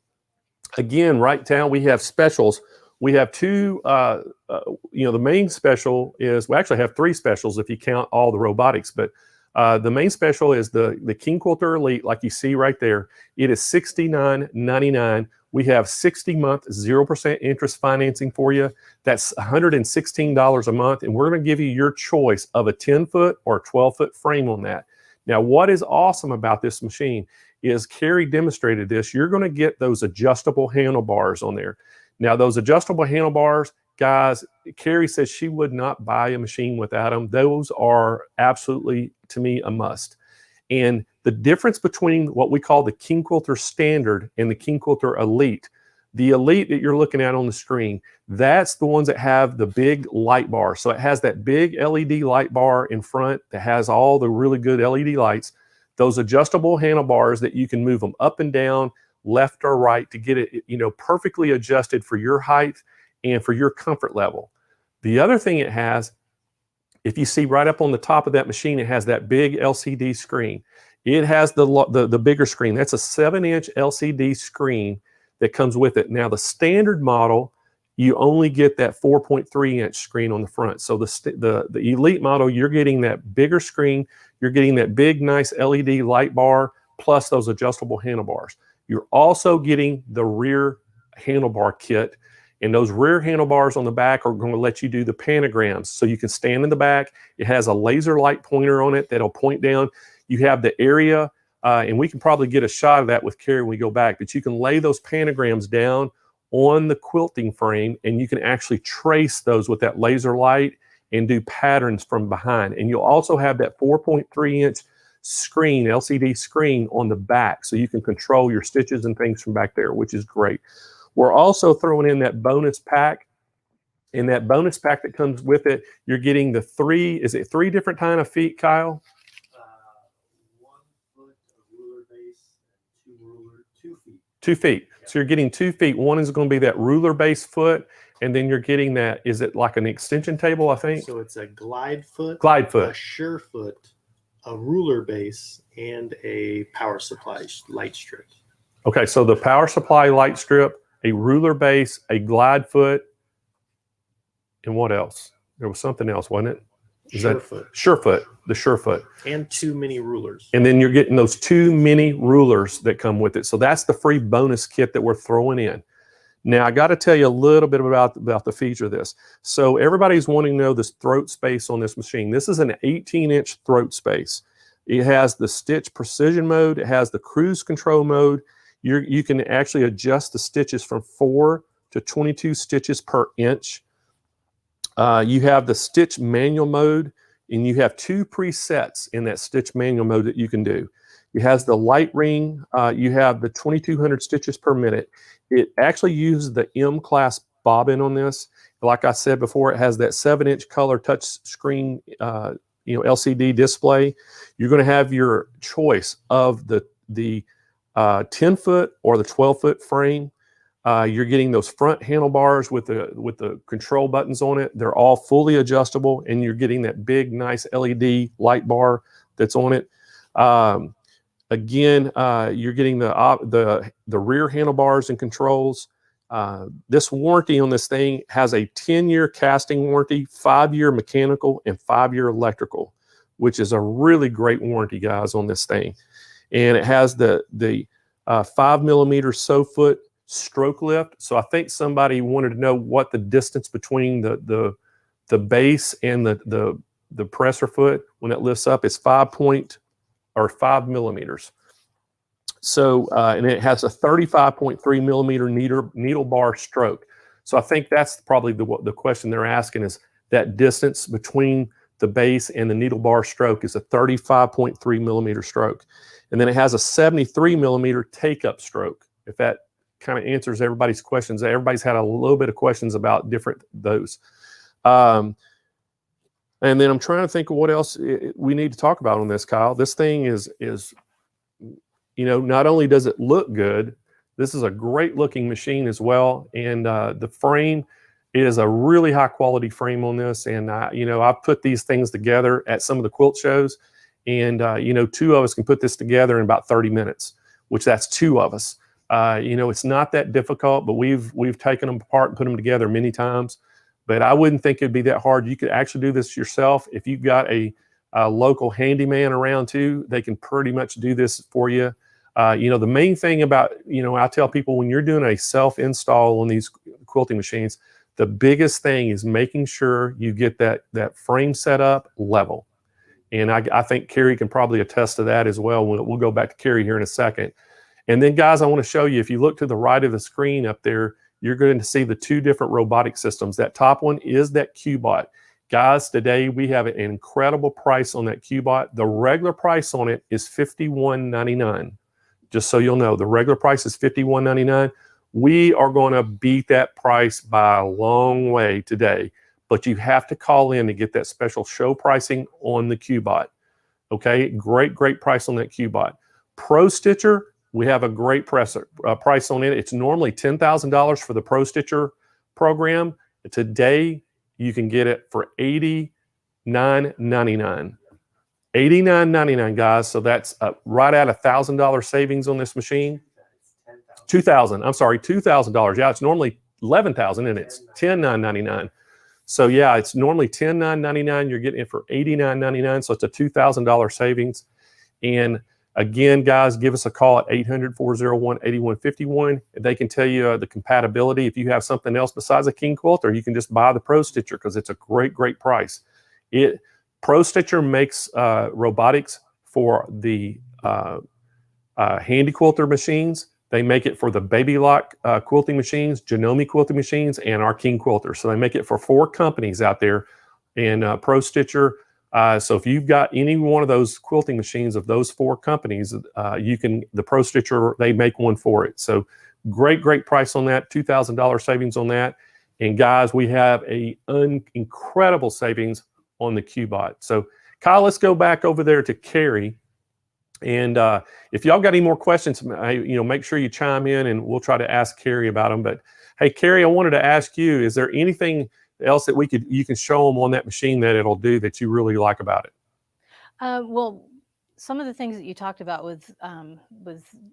again, right now we have specials. We have two, you know, the main special is, we actually have three specials if you count all the robotics, but the main special is the King Quilter Elite, like you see right there. It is $69.99. We have 60-month 0% interest financing for you. That's $116 a month, and we're going to give you your choice of a 10-foot or 12-foot frame on that. Now, what is awesome about this machine is Carrie demonstrated this. You're going to get those adjustable handlebars on there. Now, those adjustable handlebars, guys, Carrie says she would not buy a machine without them. Those are absolutely, to me, a must. And the difference between what we call the King Quilter Standard and the King Quilter Elite, the Elite that you're looking at on the screen, that's the ones that have the big light bar. So it has that big LED light bar in front that has all the really good LED lights. Those adjustable handlebars that you can move them up and down, left or right, to get it, you know, perfectly adjusted for your height and for your comfort level. The other thing it has, if you see right up on the top of that machine, it has that big LCD screen. It has the bigger screen. That's a 7-inch LCD screen that comes with it. Now, the standard model, you only get that 4.3-inch screen on the front. So the Elite model, you're getting that bigger screen. You're getting that big, nice LED light bar, plus those adjustable handlebars. You're also getting the rear handlebar kit. And those rear handlebars on the back are going to let you do the pantograms. So you can stand in the back. It has a laser light pointer on it that'll point down. You have the area, and we can probably get a shot of that with Carrie when we go back, but you can lay those pantograms down on the quilting frame, and you can actually trace those with that laser light and do patterns from behind. And you'll also have that 4.3-inch screen, LCD screen on the back, so you can control your stitches and things from back there, which is great. We're also throwing in that bonus pack. In that bonus pack that comes with it, you're getting the three different kind of feet, Kyle?
1 foot of ruler base and 2 feet.
2 feet.
Yeah.
So you're getting 2 feet. One is going to be that ruler base foot, and then you're getting that, is it like an extension table, I think?
So it's a glide foot,
Glide foot.
a sure foot, a ruler base, and a power supply light strip.
Okay, so the power supply light strip, a ruler base, a glide foot, and what else? There was something else, wasn't it? Is that Surefoot, the Surefoot.
And 2 mini rulers.
And then you're getting those 2 mini rulers that come with it. So that's the free bonus kit that we're throwing in. Now, I got to tell you a little bit about the feature of this. So everybody's wanting to know this throat space on this machine. This is an 18-inch throat space. It has the stitch precision mode. It has the cruise control mode. You can actually adjust the stitches from 4 to 22 stitches per inch. You have the stitch manual mode, and you have 2 presets in that stitch manual mode that you can do. It has the light ring. You have the 2,200 stitches per minute. It actually uses the M-class bobbin on this. Like I said before, it has that 7-inch color touch screen, LCD display. You're going to have your choice of the 10-foot or the 12-foot frame. You're getting those front handlebars with the control buttons on it. They're all fully adjustable, and you're getting that big, nice LED light bar that's on it. Again, you're getting the rear handlebars and controls. This warranty on this thing has a 10-year casting warranty, 5-year mechanical, and 5-year electrical, which is a really great warranty, guys, on this thing. And it has the 5mm sew foot stroke lift. So I think somebody wanted to know what the distance between the base and the presser foot when it lifts up is 5 millimeters. So and it has a 35.3 millimeter needle bar stroke. So I think that's probably the question they're asking, is that distance between the base and the needle bar stroke is a 35.3 millimeter stroke. And then it has a 73 millimeter take-up stroke. If that kind of answers everybody's questions. Everybody's had a little bit of questions about different those. And then I'm trying to think of what else we need to talk about on this, Kyle. This thing is not only does it look good, this is a great looking machine as well. And the frame is a really high quality frame on this. And I've put these things together at some of the quilt shows, and two of us can put this together in about 30 minutes, which that's two of us. It's not that difficult, but we've taken them apart and put them together many times. But I wouldn't think it'd be that hard. You could actually do this yourself. If you've got a local handyman around too, they can pretty much do this for you. The main thing about, I tell people when you're doing a self-install on these quilting machines, the biggest thing is making sure you get that frame set up level. And I think Carrie can probably attest to that as well. We'll go back to Carrie here in a second. And then, guys, I want to show you, if you look to the right of the screen up there, you're going to see the two different robotic systems. That top one is that Qbot. Guys, today we have an incredible price on that Qbot. The regular price on it is $51.99. Just so you'll know, the regular price is $51.99. We are going to beat that price by a long way today, but you have to call in to get that special show pricing on the Qbot. Okay, great price on that Qbot. Pro Stitcher, we have a great price on it. It's normally $10,000 for the Pro Stitcher program. Today, you can get it for $89.99. $89.99, guys. So that's right at $1,000 savings on this machine. $2,000. I'm sorry, $2,000. Yeah, it's normally $11,000 and it's $10,999. So yeah, it's normally $10,999. You're getting it for $89.99. So it's a $2,000 savings. And again, guys, give us a call at 800-401-8151. They can tell you the compatibility. If you have something else besides a King Quilter, you can just buy the Pro Stitcher because it's a great price. Pro Stitcher makes robotics for the handy quilter machines. They make it for the Baby Lock quilting machines, Janome quilting machines, and our King Quilter. So they make it for 4 companies out there in Pro Stitcher. So if you've got any one of those quilting machines of those 4 companies, the Pro Stitcher, they make one for it. So great price on that, $2,000 savings on that. And guys, we have incredible savings on the Qbot. So Kyle, let's go back over there to Carrie. And if y'all got any more questions, make sure you chime in and we'll try to ask Carrie about them. But hey, Carrie, I wanted to ask you, is there anything else that you can show them on that machine that it'll do that you really like about it?
Well, some of the things that you talked about with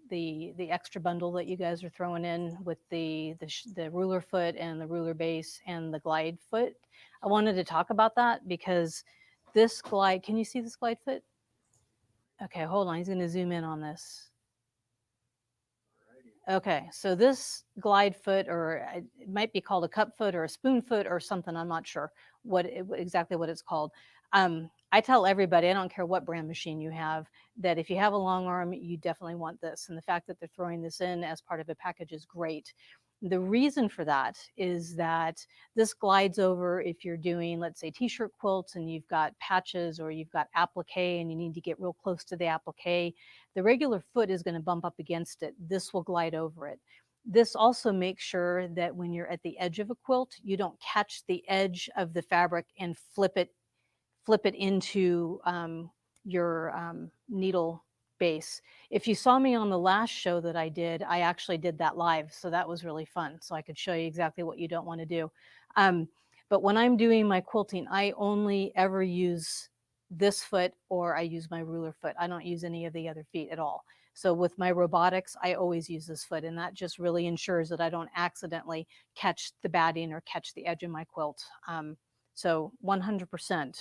the extra bundle that you guys are throwing in with the ruler foot and the ruler base and the glide foot, I wanted to talk about that because this glide, can you see this glide foot? Okay, hold on, he's going to zoom in on this. Okay, so this glide foot, or it might be called a cup foot or a spoon foot or something, I'm not sure exactly what it's called. I tell everybody, I don't care what brand machine you have, that if you have a long arm, you definitely want this. And the fact that they're throwing this in as part of a package is great. The reason for that is that this glides over if you're doing, let's say, t-shirt quilts and you've got patches or you've got applique and you need to get real close to the applique. The regular foot is going to bump up against it. This will glide over it. This also makes sure that when you're at the edge of a quilt, you don't catch the edge of the fabric and flip it into your needle base. If you saw me on the last show that I did, I actually did that live. So that was really fun. So I could show you exactly what you don't want to do. But when I'm doing my quilting, I only ever use this foot or I use my ruler foot. I don't use any of the other feet at all. So with my robotics, I always use this foot, and that just really ensures that I don't accidentally catch the batting or catch the edge of my quilt. So 100%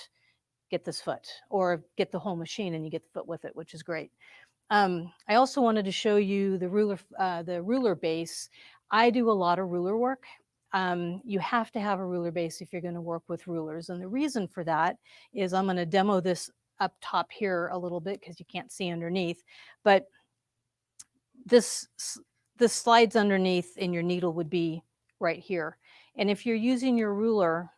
get this foot, or get the whole machine and you get the foot with it, which is great. I also wanted to show you the ruler base. I do a lot of ruler work. You have to have a ruler base if you're going to work with rulers. And the reason for that is I'm going to demo this up top here a little bit because you can't see underneath, but this slides underneath and your needle would be right here. And if you're using your ruler,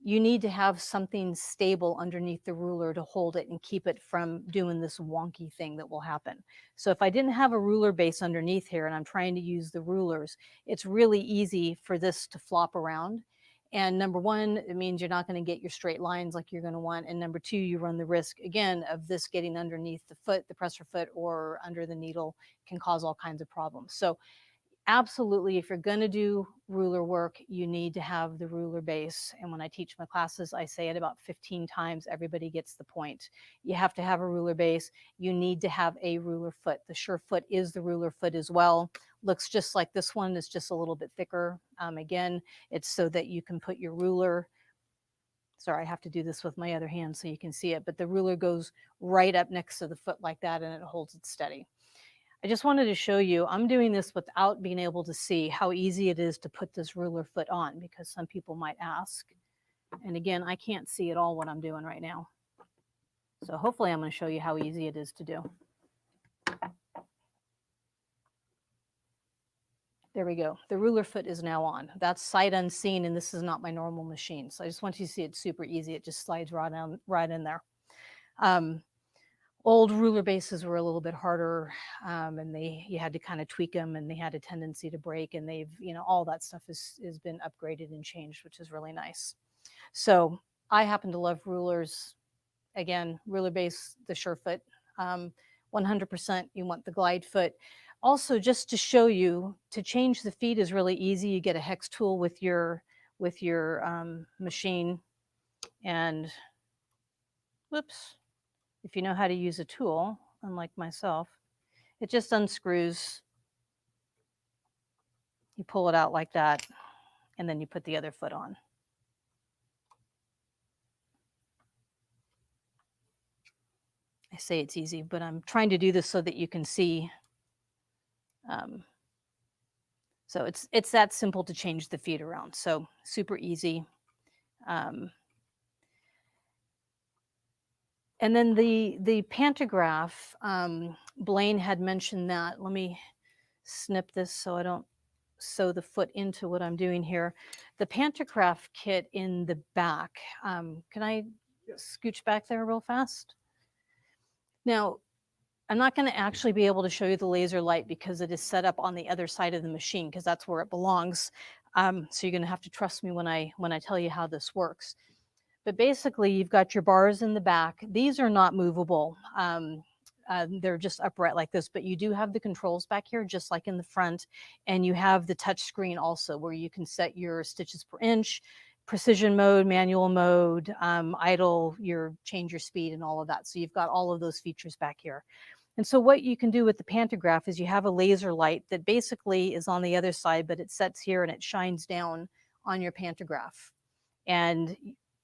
you need to have something stable underneath the ruler to hold it and keep it from doing this wonky thing that will happen. So if I didn't have a ruler base underneath here and I'm trying to use the rulers, it's really easy for this to flop around. And number one, it means you're not going to get your straight lines like you're going to want. And number two, you run the risk, again, of this getting underneath the foot, the presser foot, or under the needle, can cause all kinds of problems. So absolutely, if you're going to do ruler work, you need to have the ruler base. And when I teach my classes, I say it about 15 times, everybody gets the point. You have to have a ruler base. You need to have a ruler foot. The sure foot is the ruler foot as well. Looks just like this one, it's just a little bit thicker. Again, it's so that you can put your ruler, sorry, I have to do this with my other hand so you can see it, but the ruler goes right up next to the foot like that, and it holds it steady. I just wanted to show you, I'm doing this without being able to see how easy it is to put this ruler foot on, because some people might ask. And again, I can't see at all what I'm doing right now. So hopefully I'm going to show you how easy it is to do. There we go. The ruler foot is now on. That's sight unseen, and this is not my normal machine. So I just want you to see it's super easy. It just slides right in there. Old ruler bases were a little bit harder, and you had to kind of tweak them, and they had a tendency to break, and they've, all that stuff has been upgraded and changed, which is really nice. So I happen to love rulers. Again, ruler base, the sure foot. 100% you want the glide foot. Also, just to show you, to change the feet is really easy. You get a hex tool with your machine, and whoops. If you know how to use a tool, unlike myself, it just unscrews. You pull it out like that, and then you put the other foot on. I say it's easy, but I'm trying to do this so that you can see. So it's that simple to change the feet around. So super easy. And then the Pantograph, Blaine had mentioned that. Let me snip this so I don't sew the foot into what I'm doing here. The Pantograph kit in the back. Can I scooch back there real fast? Now, I'm not going to actually be able to show you the laser light because it is set up on the other side of the machine, because that's where it belongs. So you're going to have to trust me when I tell you how this works. But basically, you've got your bars in the back. These are not movable. They're just upright like this, but you do have the controls back here, just like in the front. And you have the touch screen also, where you can set your stitches per inch, precision mode, manual mode, idle, change your speed and all of that. So you've got all of those features back here. And so what you can do with the Pantograph is you have a laser light that basically is on the other side, but it sets here and it shines down on your Pantograph. And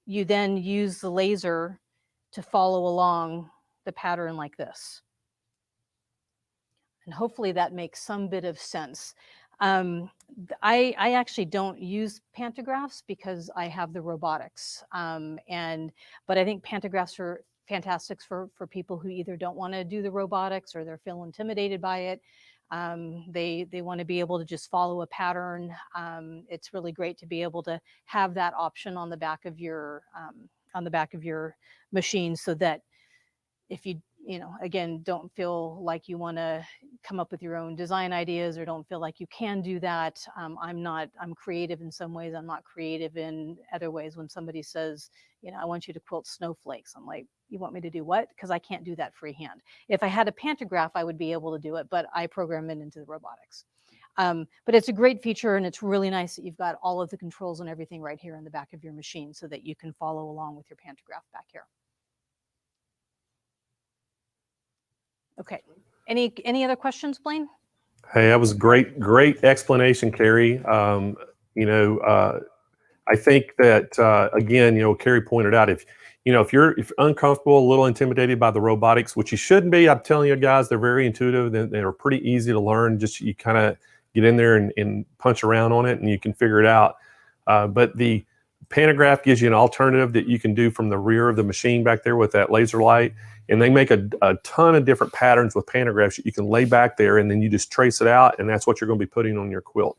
you then use the laser to follow along the pattern like this. And hopefully that makes some bit of sense. I actually don't use Pantographs because I have the Robotics. But I think Pantographs are fantastic for people who either don't want to do the Robotics or they're feel intimidated by it. They want to be able to just follow a pattern. It's really great to be able to have that option on the back of your machine, so that if you again, don't feel like you want to come up with your own design ideas or don't feel like you can do that. I'm creative in some ways. I'm not creative in other ways. When somebody says, I want you to quilt snowflakes, I'm like, you want me to do what? Because I can't do that freehand. If I had a Pantograph, I would be able to do it, but I program it into the Robotics. But it's a great feature, and it's really nice that you've got all of the controls and everything right here in the back of your machine so that you can follow along with your Pantograph back here. Okay. Any other questions, Blaine?
Hey, that was great explanation, Carrie. I think that again, Carrie pointed out, if you're uncomfortable, a little intimidated by the Robotics, which you shouldn't be. I'm telling you guys, they're very intuitive. They're pretty easy to learn. Just you kind of get in there and punch around on it, and you can figure it out. But the Pantograph gives you an alternative that you can do from the rear of the machine back there with that laser light. And they make a ton of different patterns with Pantographs that you can lay back there, and then you just trace it out, and that's what you're going to be putting on your quilt.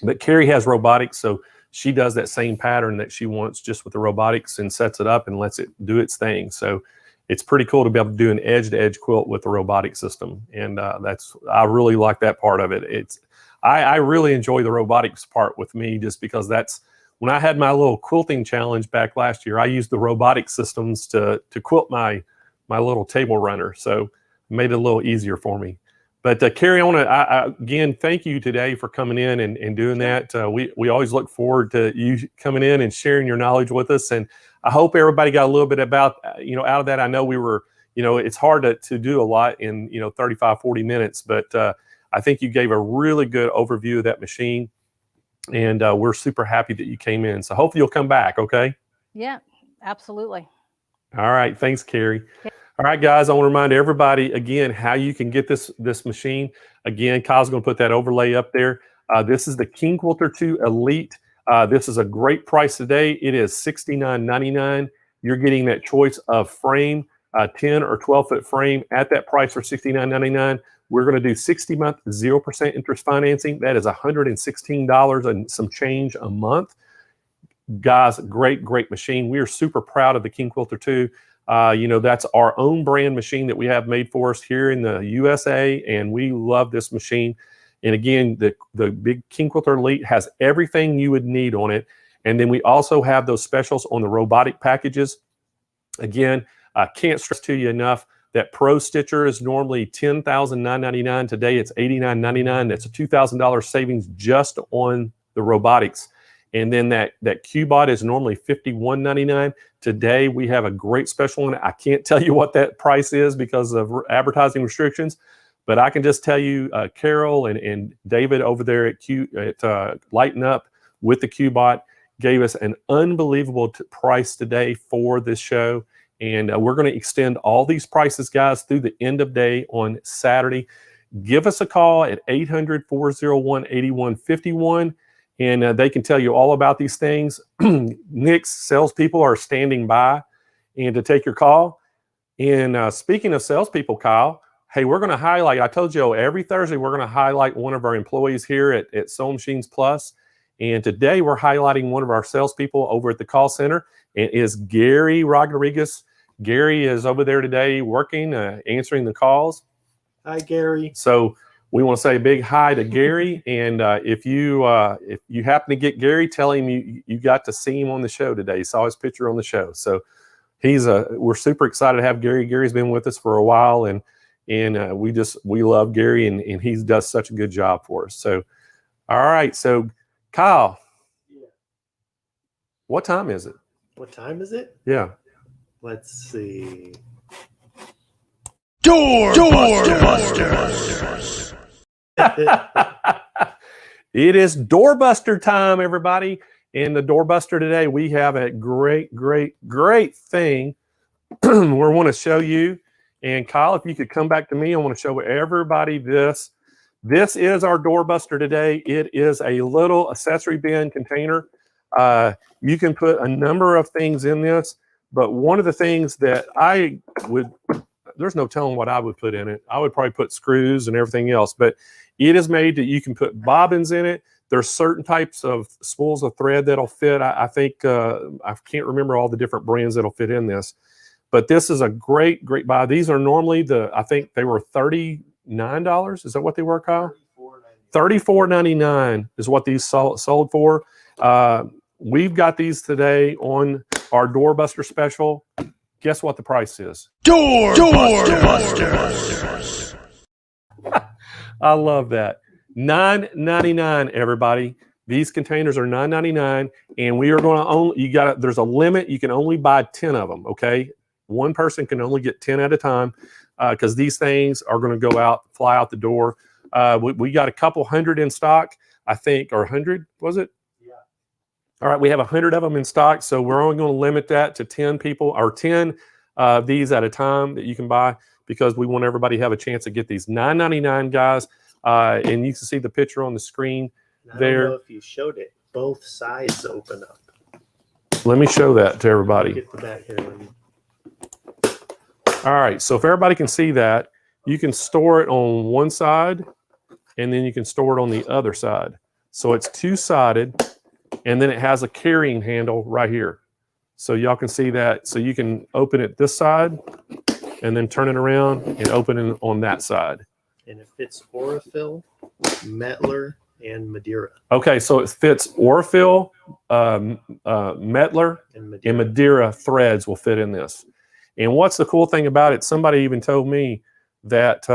But Carrie has Robotics, so she does that same pattern that she wants just with the robotics and sets it up and lets it do its thing. So it's pretty cool to be able to do an edge-to-edge quilt with the robotic system. And I really like that part of it. I really enjoy the robotics part with me, just because that's when I had my little quilting challenge back last year, I used the robotic systems to quilt my little table runner. So it made it a little easier for me. But Carrie, I want to again thank you today for coming in and doing that. We always look forward to you coming in and sharing your knowledge with us. And I hope everybody got a little bit about out of that. I know we were it's hard to do a lot in 35, 40 minutes, but I think you gave a really good overview of that machine, and we're super happy that you came in. So hopefully you'll come back. Okay.
Yeah, absolutely.
All right. Thanks, Carrie. All right, guys, I want to remind everybody again how you can get this machine. Again, Kyle's going to put that overlay up there. This is the King Quilter 2 Elite. This is a great price today. It is $69.99. You're getting that choice of frame, 10 or 12-foot frame at that price for $69.99. We're going to do 60-month 0% interest financing. That is $116 and some change a month. Guys, great machine. We are super proud of the King Quilter 2. That's our own brand machine that we have made for us here in the USA, and we love this machine. And again, the big King Quilter Elite has everything you would need on it. And then we also have those specials on the robotic packages. Again, I can't stress to you enough that Pro Stitcher is normally $10,999. Today it's $89.99. That's a $2,000 savings just on the robotics. And then that Cubot is normally $51.99. Today we have a great special on it. I can't tell you what that price is because of advertising restrictions, but I can just tell you Carol and David over there at Lighten Up with the Cubot gave us an unbelievable price today for this show. And we're going to extend all these prices, guys, through the end of day on Saturday. Give us a call at 800-401-8151. And they can tell you all about these things. Nick's salespeople are standing by and to take your call. And speaking of salespeople, Kyle, hey, we're going to highlight, I told you every Thursday, we're going to highlight one of our employees here at Sewing Machines Plus. And today we're highlighting one of our salespeople over at the call center. It is Gary Rodriguez. Gary is over there today working, answering the calls.
Hi, Gary.
So we want to say a big hi to Gary, and if you happen to get Gary, tell him you got to see him on the show today. You saw his picture on the show, so we're super excited to have Gary. Gary's been with us for a while, and we love Gary, and he does such a good job for us. So, all right, so Kyle, what time is it?
What time is it?
Yeah.
Let's see.
Doorbuster.
It is Doorbuster time, everybody. In the Doorbuster today, we have a great thing we want to show you. And Kyle, if you could come back to me, I want to show everybody this. This is our Doorbuster today. It is a little accessory bin container. You can put a number of things in this, but one of the things that there's no telling what I would put in it. I would probably put screws and everything else, but it is made that you can put bobbins in it. There's certain types of spools of thread that'll fit. I think, I can't remember all the different brands that'll fit in this, but this is a great buy. These are normally I think they were $39. Is that what they were, Kyle? $34.99 is what these sold for. We've got these today on our Doorbuster special. Guess what the price is?
Doorbuster.
I love that. $9.99, everybody. These containers are $9.99, and we are going to there's a limit. You can only buy 10 of them, okay? One person can only get 10 at a time because these things are going to fly out the door. We got a couple hundred in stock, I think, or 100, was it?
Yeah.
All right, we have 100 of them in stock, so we're only going to limit that to 10 people, or 10 of these at a time that you can buy, because we want everybody to have a chance to get these. $9.99, guys, and you can see the picture on the screen there.
I don't know if you showed it. Both sides open up.
Let me show that to everybody.
Get the back here.
All right, so if everybody can see that, you can store it on one side, and then you can store it on the other side. So it's two-sided, and then it has a carrying handle right here. So y'all can see that. So you can open it this side and then turn it around and open it on that side.
And it fits Aurifil, Mettler, and Madeira.
Okay, so it fits Aurifil, Mettler, and Madeira threads will fit in this. And what's the cool thing about it? Somebody even told me that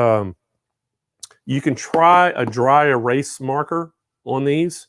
you can try a dry erase marker on these,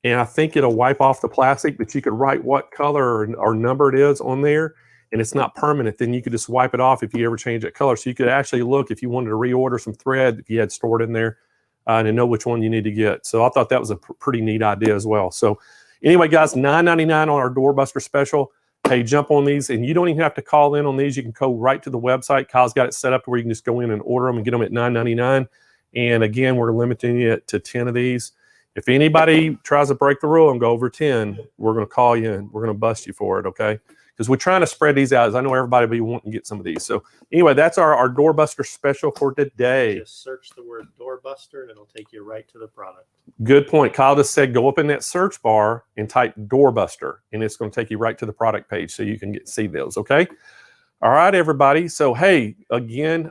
and I think it'll wipe off the plastic, but you could write what color or number it is on there, and it's not permanent. Then you could just wipe it off if you ever change that color. So you could actually look if you wanted to reorder some thread, if you had stored in there, and know which one you need to get. So I thought that was a pretty neat idea as well. So anyway, guys, $9.99 on our Doorbuster special. Hey, jump on these, and you don't even have to call in on these. You can go right to the website. Kyle's got it set up to where you can just go in and order them and get them at $9.99. And again, we're limiting it to 10 of these. If anybody tries to break the rule and go over 10, we're going to call you and we're going to bust you for it, okay? Because we're trying to spread these out. I know everybody will be wanting to get some of these. So anyway, that's our Doorbuster special for today.
Just search the word Doorbuster and it'll take you right to the product.
Good point. Kyle just said go up in that search bar and type Doorbuster, and it's going to take you right to the product page so you can see those, okay? All right, everybody. So hey, again,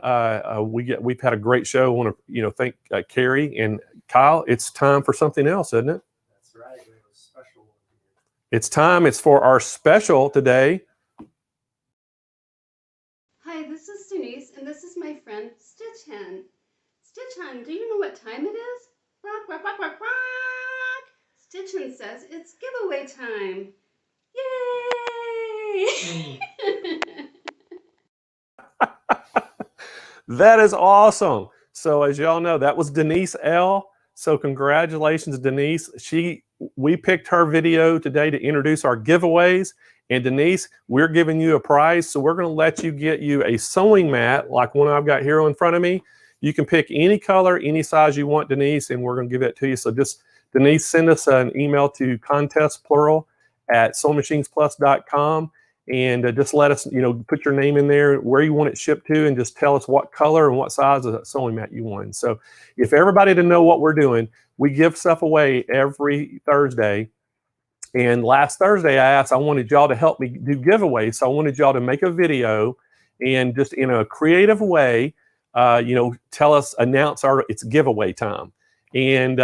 we've had a great show. I want to thank Carrie and Kyle. It's time for something else, isn't it?
That's right. We have a special one here.
It's time. It's for our special today.
Hi, this is Denise, and this is my friend Stitch Hen. Stitch Hen, do you know what time it is? Rock, rock, rock, rock, rock! Stitch Hen says it's giveaway time. Yay!
That is awesome. So as y'all know, that was Denise L. So congratulations, Denise. We picked her video today to introduce our giveaways. And Denise, we're giving you a prize. So we're going to let you get you a sewing mat like one I've got here in front of me. You can pick any color, any size you want, Denise, and we're going to give that to you. So just, Denise, send us an email to contestplural@SewingMachinesPlus.com. And just let us, put your name in there, where you want it shipped to, and just tell us what color and what size of sewing mat you want. So if everybody didn't know what we're doing, we give stuff away every Thursday. And last Thursday, I wanted y'all to help me do giveaways. So I wanted y'all to make a video and just in a creative way, announce it's giveaway time. And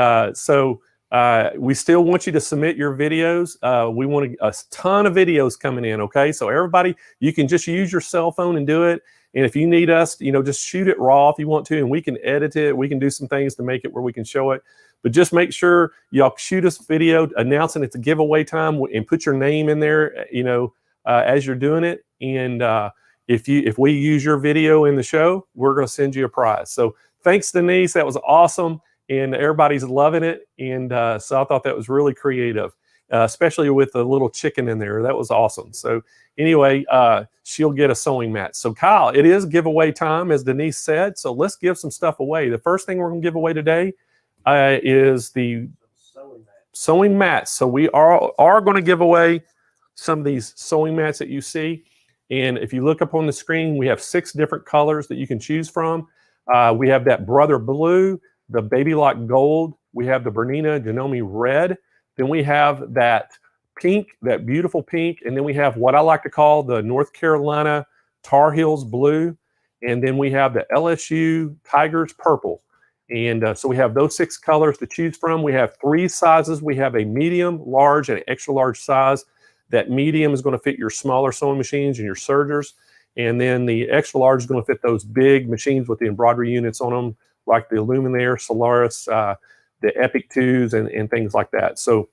we still want you to submit your videos. We want a ton of videos coming in, okay? So everybody, you can just use your cell phone and do it. And if you need us, just shoot it raw if you want to, and we can edit it. We can do some things to make it where we can show it. But just make sure y'all shoot us a video announcing it's a giveaway time and put your name in there, as you're doing it. And if we use your video in the show, we're going to send you a prize. So thanks, Denise. That was awesome. And everybody's loving it. And so I thought that was really creative, especially with the little chicken in there. That was awesome. So anyway, she'll get a sewing mat. So Kyle, it is giveaway time, as Denise said. So let's give some stuff away. The first thing we're going to give away today is the sewing mats. So we are going to give away some of these sewing mats that you see. And if you look up on the screen, we have 6 different colors that you can choose from. We have that Brother Blue, the Baby Lock Gold. We have the Bernina Janome Red. Then we have that pink, that beautiful pink. And then we have what I like to call the North Carolina Tar Heels Blue. And then we have the LSU Tigers Purple. And so we have those 6 colors to choose from. We have 3 sizes. We have a medium, large, and an extra large size. That medium is going to fit your smaller sewing machines and your sergers. And then the extra large is going to fit those big machines with the embroidery units on them, like the Illuminaire, Solaris, the Epic 2s, and things like that. So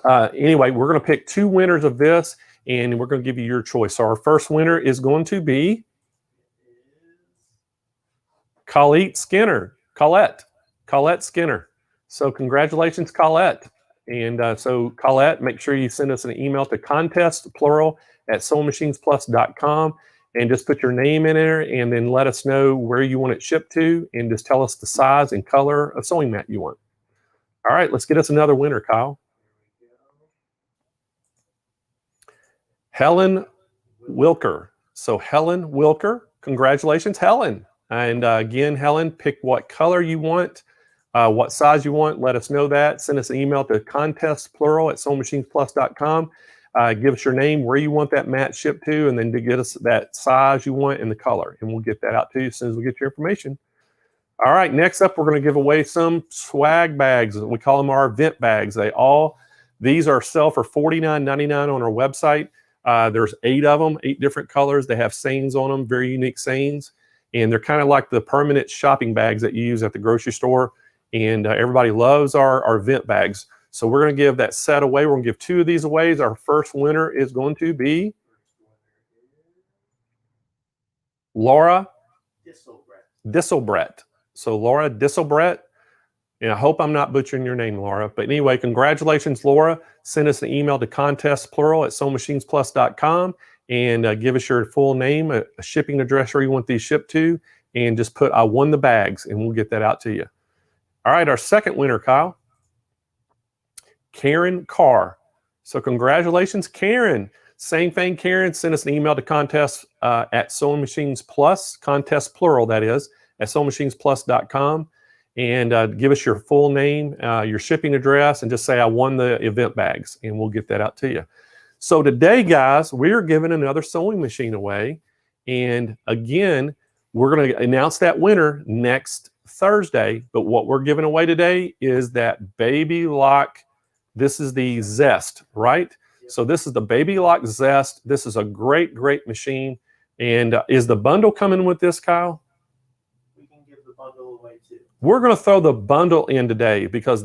anyway, we're going to pick 2 winners of this, and we're going to give you your choice. So our first winner is going to be Colette Skinner. So congratulations, Colette. And so Colette, make sure you send us an email to contestplural@SewingMachinesPlus.com and just put your name in there and then let us know where you want it shipped to and just tell us the size and color of sewing mat you want. All right, let's get us another winner, Kyle. Helen Wilker. So Helen Wilker, congratulations, Helen. And again, Helen, pick what color you want. what size you want. Let us know that. Send us an email to contestplural@SewingMachinesPlus.com. Give us your name, where you want that mat shipped to, and then to get us that size you want and the color. And we'll get that out to you as soon as we get your information. All right, next up, we're going to give away some swag bags. We call them our event bags. These are sell for $49.99 on our website. There's 8 of them, 8 different colors. They have sayings on them, very unique sayings. And they're kind of like the permanent shopping bags that you use at the grocery store. And everybody loves our event bags. So we're going to give that set away. We're going to give 2 of these away. Our first winner is going to be Laura Disselbrett. So Laura Disselbrett, and I hope I'm not butchering your name, Laura. But anyway, congratulations, Laura. Send us an email to contestplural@SewingMachinesPlus.com and give us your full name, a shipping address where you want these shipped to, and just put "I won the bags," and we'll get that out to you. All right, our second winner, Kyle, Karen Carr. So congratulations, Karen. Same thing, Karen. Send us an email to contest at SewingMachinesPlus, contest plural, that is, at SewingMachinesPlus.com, and give us your full name, your shipping address, and just say, "I won the event bags," and we'll get that out to you. So today, guys, we're giving another sewing machine away. And again, we're going to announce that winner next Thursday. But what we're giving away today is that Baby Lock. This is the Zest, right? Yep. So this is the Baby Lock Zest. This is a great, great machine. And is the bundle coming with this, Kyle?
We can give the bundle away too.
We're going to throw the bundle in today because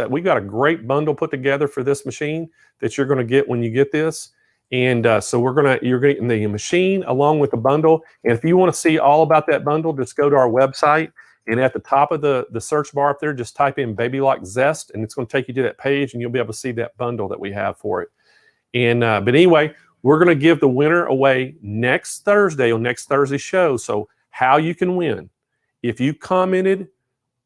we got a great bundle put together for this machine that you're going to get when you get this. And so you're getting the machine along with the bundle. And if you want to see all about that bundle, just go to our website. And at the top of the search bar up there, just type in Baby Lock Zest, and it's going to take you to that page, and you'll be able to see that bundle that we have for it. And but anyway, we're going to give the winner away next Thursday on next Thursday's show. So how you can win. If you commented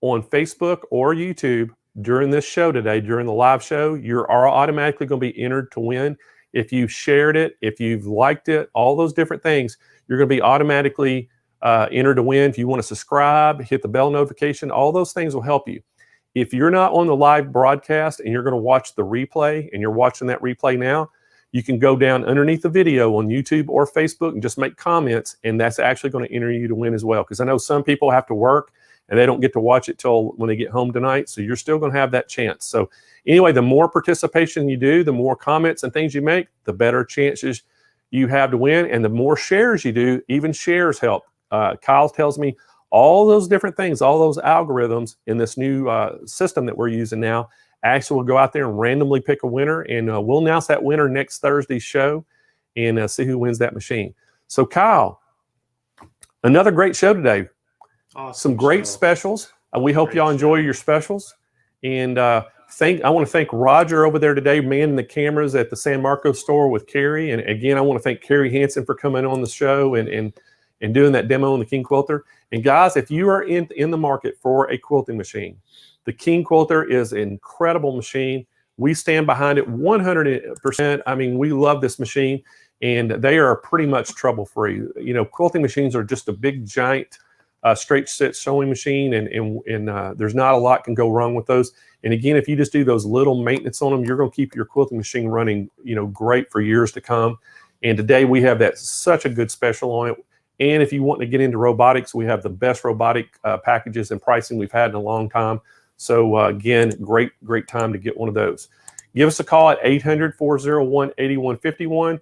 on Facebook or YouTube during this show today, during the live show, you're automatically going to be entered to win. If you shared it, if you've liked it, all those different things, you're going to be automatically entered to win. If you want to subscribe, hit the bell notification, all those things will help you. If you're not on the live broadcast and you're going to watch the replay, and you're watching that replay now, you can go down underneath the video on YouTube or Facebook and just make comments, and that's actually going to enter you to win as well. Because I know some people have to work and they don't get to watch it till when they get home tonight, so you're still going to have that chance. So anyway, the more participation you do, the more comments and things you make, the better chances you have to win, and the more shares you do, even shares help. Kyle tells me all those different things, all those algorithms in this new system that we're using now, actually will go out there and randomly pick a winner, and we'll announce that winner next Thursday's show and see who wins that machine. So Kyle, another great show today.
Awesome.
Some great specials. We hope y'all enjoy your specials. And I want to thank Roger over there today, manning the cameras at the San Marcos store with Carrie. And again, I want to thank Carrie Hanson for coming on the show and doing that demo on the King Quilter. And guys, if you are in the market for a quilting machine, the King Quilter is an incredible machine. We stand behind it 100%. I mean, we love this machine, and they are pretty much trouble-free. You know, quilting machines are just a big, giant, straight sit sewing machine, and there's not a lot can go wrong with those. And again, if you just do those little maintenance on them, you're going to keep your quilting machine running, you know, great for years to come. And today we have such a good special on it. And if you want to get into robotics, we have the best robotic packages and pricing we've had in a long time. So again, great time to get one of those. Give us a call at 800-401-8151.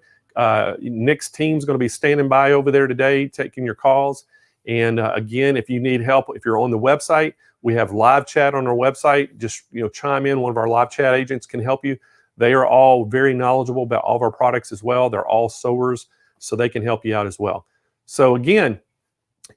Nick's team's going to be standing by over there today, taking your calls. And again, if you need help, if you're on the website, we have live chat on our website. Just chime in. One of our live chat agents can help you. They are all very knowledgeable about all of our products as well. They're all sewers, so they can help you out as well. So again,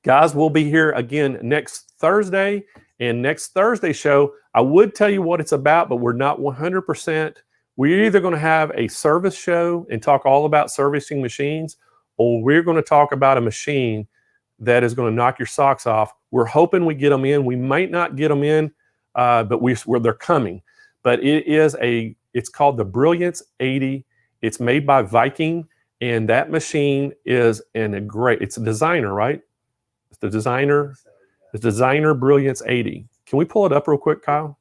guys, we'll be here again next Thursday. And next Thursday's show, I would tell you what it's about, but we're not 100%. We're either going to have a service show and talk all about servicing machines, or we're going to talk about a machine that is going to knock your socks off. We're hoping we get them in. We might not get them in, but they're coming. But it's called the Brilliance 80. It's made by Viking, and that machine is it's a designer, right? It's the designer Brilliance 80. Can we pull it up real quick, Kyle?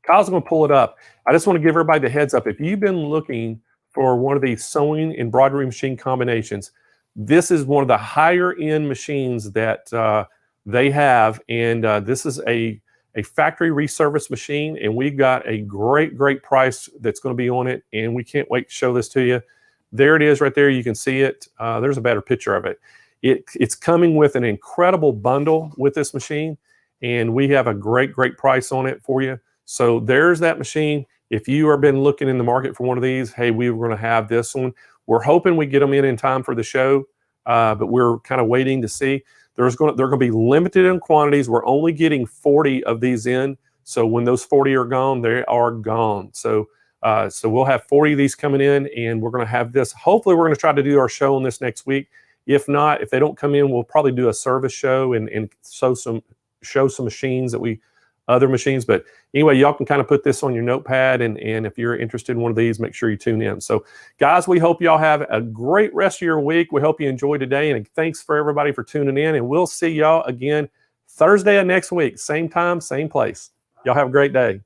Kyle's going to pull it up. I just want to give everybody the heads up. If you've been looking for one of these sewing embroidery machine combinations, this is one of the higher end machines that they have. And this is a factory reservice machine. And we've got a great price that's going to be on it. And we can't wait to show this to you. There it is right there. You can see it. There's a better picture of it. It's coming with an incredible bundle with this machine. And we have a great price on it for you. So there's that machine. If you have been looking in the market for one of these, hey, we were going to have this one. We're hoping we get them in time for the show, but we're kind of waiting to see. They're going to be limited in quantities. We're only getting 40 of these in. So when those 40 are gone, they are gone. So we'll have 40 of these coming in, and we're going to have this. Hopefully, we're going to try to do our show on this next week. If not, if they don't come in, we'll probably do a service show and show some machines other machines. But anyway, y'all can kind of put this on your notepad, and if you're interested in one of these, make sure you tune in. So guys, we hope y'all have a great rest of your week. We hope you enjoy today, and thanks for everybody for tuning in, and we'll see y'all again Thursday of next week, same time, same place. Y'all have a great day.